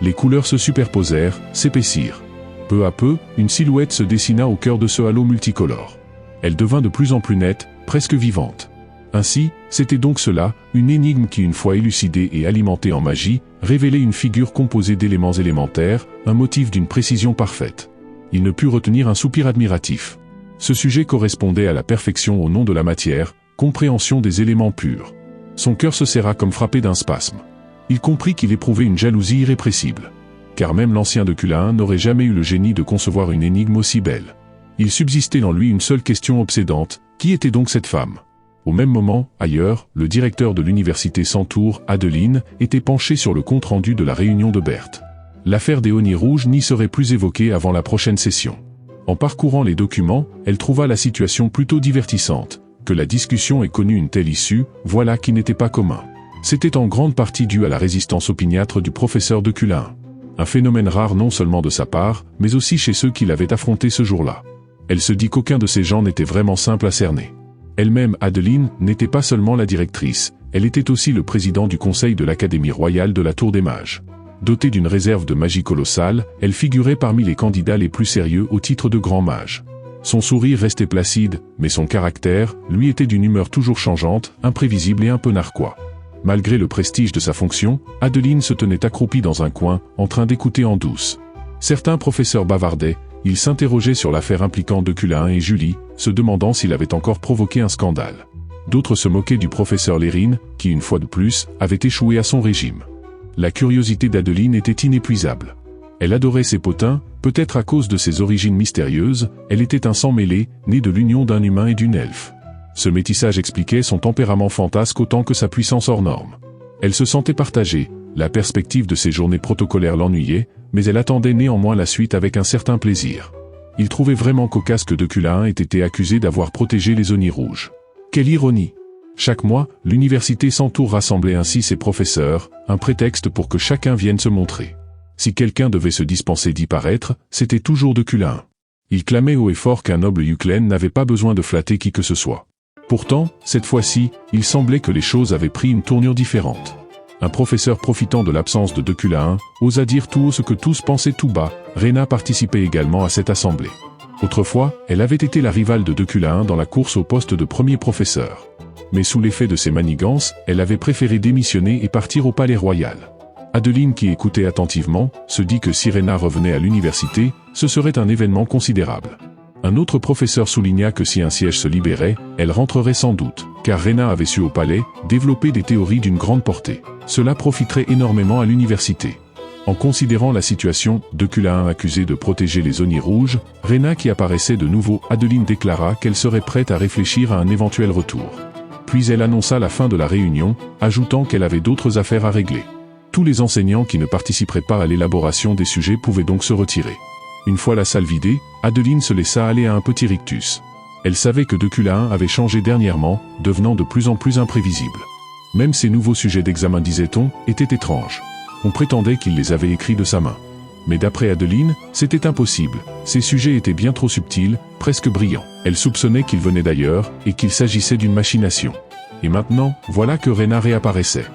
Speaker 1: Les couleurs se superposèrent, s'épaissirent. Peu à peu, une silhouette se dessina au cœur de ce halo multicolore. Elle devint de plus en plus nette, presque vivante. Ainsi, c'était donc cela, une énigme qui, une fois élucidée et alimentée en magie, révélait une figure composée d'éléments élémentaires, un motif d'une précision parfaite. Il ne put retenir un soupir admiratif. Ce sujet correspondait à la perfection au nom de la matière, compréhension des éléments purs. Son cœur se serra comme frappé d'un spasme. Il comprit qu'il éprouvait une jalousie irrépressible. Car même l'ancien Deculain n'aurait jamais eu le génie de concevoir une énigme aussi belle. Il subsistait en lui une seule question obsédante, qui était donc cette femme ? Au même moment, ailleurs, le directeur de l'université Centaure, Adeline, était penché sur le compte-rendu de la réunion de Berthe. L'affaire des Honniers Rouges n'y serait plus évoquée avant la prochaine session. En parcourant les documents, elle trouva la situation plutôt divertissante. Que la discussion ait connu une telle issue, voilà qui n'était pas commun. C'était en grande partie dû à la résistance opiniâtre du professeur Deculain. Un phénomène rare non seulement de sa part, mais aussi chez ceux qui l'avaient affronté ce jour-là. Elle se dit qu'aucun de ces gens n'était vraiment simple à cerner. Elle-même, Adeline, n'était pas seulement la directrice, elle était aussi le président du conseil de l'Académie royale de la Tour des Mages. Dotée d'une réserve de magie colossale, elle figurait parmi les candidats les plus sérieux au titre de grand mage. Son sourire restait placide, mais son caractère, lui, était d'une humeur toujours changeante, imprévisible et un peu narquois. Malgré le prestige de sa fonction, Adeline se tenait accroupie dans un coin, en train d'écouter en douce. Certains professeurs bavardaient, ils s'interrogeaient sur l'affaire impliquant Deculain et Julie, se demandant s'il avait encore provoqué un scandale. D'autres se moquaient du professeur Lérine, qui une fois de plus, avait échoué à son régime. La curiosité d'Adeline était inépuisable. Elle adorait ses potins, peut-être à cause de ses origines mystérieuses, elle était un sang mêlé, né de l'union d'un humain et d'une elfe. Ce métissage expliquait son tempérament fantasque autant que sa puissance hors norme. Elle se sentait partagée, la perspective de ses journées protocolaires l'ennuyait, mais elle attendait néanmoins la suite avec un certain plaisir. Il trouvait vraiment cocasse que Deculain ait été accusé d'avoir protégé les Oni rouges. Quelle ironie! Chaque mois, l'université Centaure rassemblait ainsi ses professeurs, un prétexte pour que chacun vienne se montrer. Si quelqu'un devait se dispenser d'y paraître, c'était toujours Deculain. Il clamait haut et fort qu'un noble Yuclène n'avait pas besoin de flatter qui que ce soit. Pourtant, cette fois-ci, il semblait que les choses avaient pris une tournure différente. Un professeur profitant de l'absence de Deculain osa dire tout haut ce que tous pensaient tout bas. Rhéna participait également à cette assemblée. Autrefois, elle avait été la rivale de Deculain dans la course au poste de premier professeur. Mais sous l'effet de ses manigances, elle avait préféré démissionner et partir au palais royal. Adeline, qui écoutait attentivement, se dit que si Rhéna revenait à l'université, ce serait un événement considérable. Un autre professeur souligna que si un siège se libérait, elle rentrerait sans doute, car Rhéna avait su au palais développer des théories d'une grande portée. Cela profiterait énormément à l'université. En considérant la situation, Deculain accusé de protéger les Oni rouges, Rhéna qui apparaissait de nouveau, Adeline déclara qu'elle serait prête à réfléchir à un éventuel retour. Puis elle annonça la fin de la réunion, ajoutant qu'elle avait d'autres affaires à régler. Tous les enseignants qui ne participeraient pas à l'élaboration des sujets pouvaient donc se retirer. Une fois la salle vidée, Adeline se laissa aller à un petit rictus. Elle savait que Deculain avait changé dernièrement, devenant de plus en plus imprévisible. Même ses nouveaux sujets d'examen, disait-on, étaient étranges. On prétendait qu'il les avait écrits de sa main. Mais d'après Adeline, c'était impossible. Ces sujets étaient bien trop subtils, presque brillants. Elle soupçonnait qu'ils venaient d'ailleurs, et qu'il s'agissait d'une machination. Et maintenant, voilà que Rhéna réapparaissait.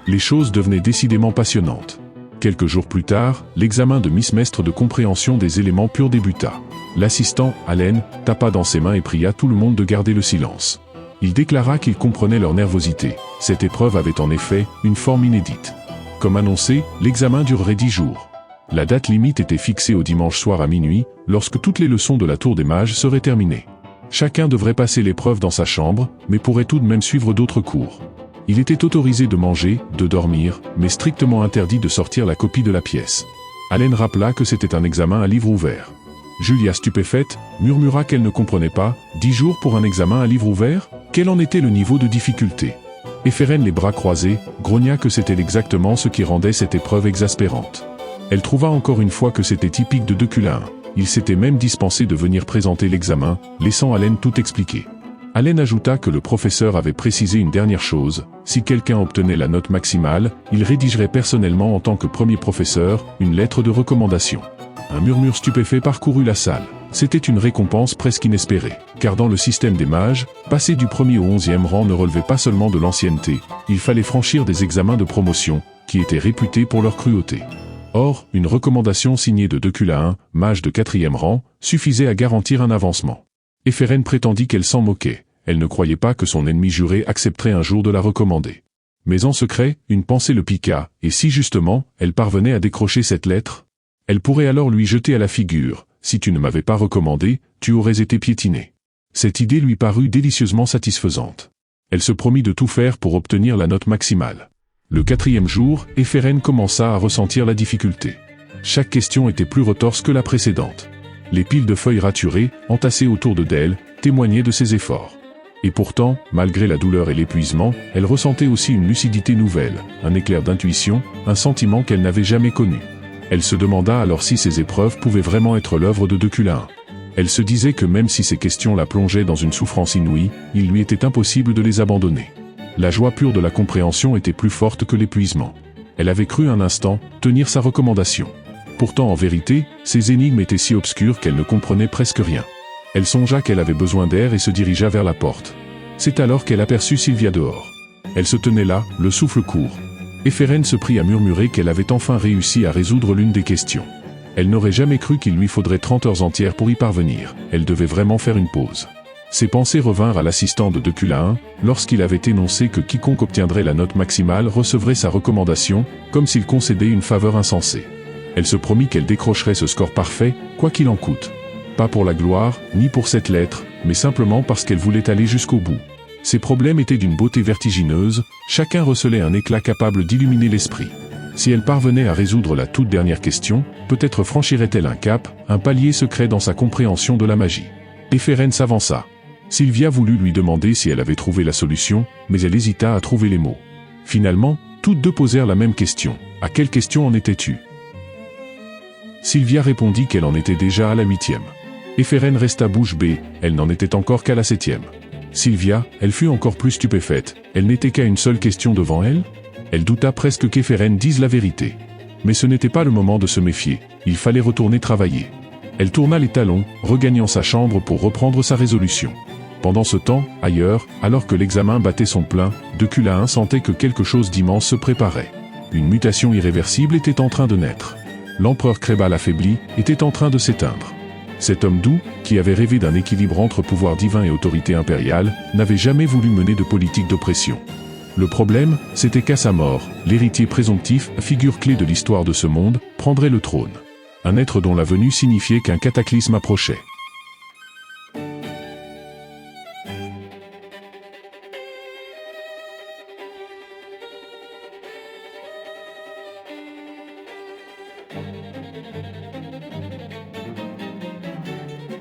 Speaker 1: Les choses devenaient décidément passionnantes. Quelques jours plus tard, l'examen de Miss Mestre de compréhension des éléments purs débuta. L'assistant, Allen, tapa dans ses mains et pria tout le monde de garder le silence. Il déclara qu'il comprenait leur nervosité. Cette épreuve avait en effet une forme inédite. Comme annoncé, l'examen durerait 10 jours. La date limite était fixée au dimanche soir à minuit, lorsque toutes les leçons de la Tour des Mages seraient terminées. Chacun devrait passer l'épreuve dans sa chambre, mais pourrait tout de même suivre d'autres cours. Il était autorisé de manger, de dormir, mais strictement interdit de sortir la copie de la pièce. Allen rappela que c'était un examen à livre ouvert. Julia, stupéfaite, murmura qu'elle ne comprenait pas. 10 jours pour un examen à livre ouvert? Quel en était le niveau de difficulté? Éphérène, les bras croisés, grogna que c'était exactement ce qui rendait cette épreuve exaspérante. Elle trouva encore une fois que c'était typique de Deculain. Il s'était même dispensé de venir présenter l'examen, laissant Allen tout expliquer. Allen ajouta que le professeur avait précisé une dernière chose, si quelqu'un obtenait la note maximale, il rédigerait personnellement en tant que premier professeur, une lettre de recommandation. Un murmure stupéfait parcourut la salle. C'était une récompense presque inespérée, car dans le système des mages, passer du 1er au 11e rang ne relevait pas seulement de l'ancienneté, il fallait franchir des examens de promotion, qui étaient réputés pour leur cruauté. Or, une recommandation signée de Deculain, mage de 4e rang, suffisait à garantir un avancement. Éphérène prétendit qu'elle s'en moquait, elle ne croyait pas que son ennemi juré accepterait un jour de la recommander. Mais en secret, une pensée le piqua, et si justement, elle parvenait à décrocher cette lettre, elle pourrait alors lui jeter à la figure, « Si tu ne m'avais pas recommandé, tu aurais été piétiné ». Cette idée lui parut délicieusement satisfaisante. Elle se promit de tout faire pour obtenir la note maximale. Le 4e jour, Éphérène commença à ressentir la difficulté. Chaque question était plus retorse que la précédente. Les piles de feuilles raturées, entassées autour d'elle, témoignaient de ses efforts. Et pourtant, malgré la douleur et l'épuisement, elle ressentait aussi une lucidité nouvelle, un éclair d'intuition, un sentiment qu'elle n'avait jamais connu. Elle se demanda alors si ces épreuves pouvaient vraiment être l'œuvre de Deculain. Elle se disait que même si ces questions la plongeaient dans une souffrance inouïe, il lui était impossible de les abandonner. La joie pure de la compréhension était plus forte que l'épuisement. Elle avait cru un instant tenir sa recommandation. Pourtant en vérité, ces énigmes étaient si obscures qu'elle ne comprenait presque rien. Elle songea qu'elle avait besoin d'air et se dirigea vers la porte. C'est alors qu'elle aperçut Sylvia dehors. Elle se tenait là, le souffle court. Éphérène se prit à murmurer qu'elle avait enfin réussi à résoudre l'une des questions. Elle n'aurait jamais cru qu'il lui faudrait 30 heures entières pour y parvenir. Elle devait vraiment faire une pause. Ses pensées revinrent à l'assistant de Deculain lorsqu'il avait énoncé que quiconque obtiendrait la note maximale recevrait sa recommandation, comme s'il concédait une faveur insensée. Elle se promit qu'elle décrocherait ce score parfait, quoi qu'il en coûte. Pas pour la gloire, ni pour cette lettre, mais simplement parce qu'elle voulait aller jusqu'au bout. Ses problèmes étaient d'une beauté vertigineuse, chacun recelait un éclat capable d'illuminer l'esprit. Si elle parvenait à résoudre la toute dernière question, peut-être franchirait-elle un cap, un palier secret dans sa compréhension de la magie. Éphérène s'avança. Sylvia voulut lui demander si elle avait trouvé la solution, mais elle hésita à trouver les mots. Finalement, toutes deux posèrent la même question. À quelle question en étais-tu? Sylvia répondit qu'elle en était déjà à la 8e. Éphérène resta bouche bée, elle n'en était encore qu'à la 7e. Sylvia, elle fut encore plus stupéfaite, elle n'était qu'à une seule question devant elle? Elle douta presque qu'Éphérène dise la vérité. Mais ce n'était pas le moment de se méfier, il fallait retourner travailler. Elle tourna les talons, regagnant sa chambre pour reprendre sa résolution. Pendant ce temps, ailleurs, alors que l'examen battait son plein, Deculain sentait que quelque chose d'immense se préparait. Une mutation irréversible était en train de naître. L'empereur Krébal affaibli était en train de s'éteindre. Cet homme doux, qui avait rêvé d'un équilibre entre pouvoir divin et autorité impériale, n'avait jamais voulu mener de politique d'oppression. Le problème, c'était qu'à sa mort, l'héritier présomptif, figure clé de l'histoire de ce monde, prendrait le trône. Un être dont la venue signifiait qu'un cataclysme approchait.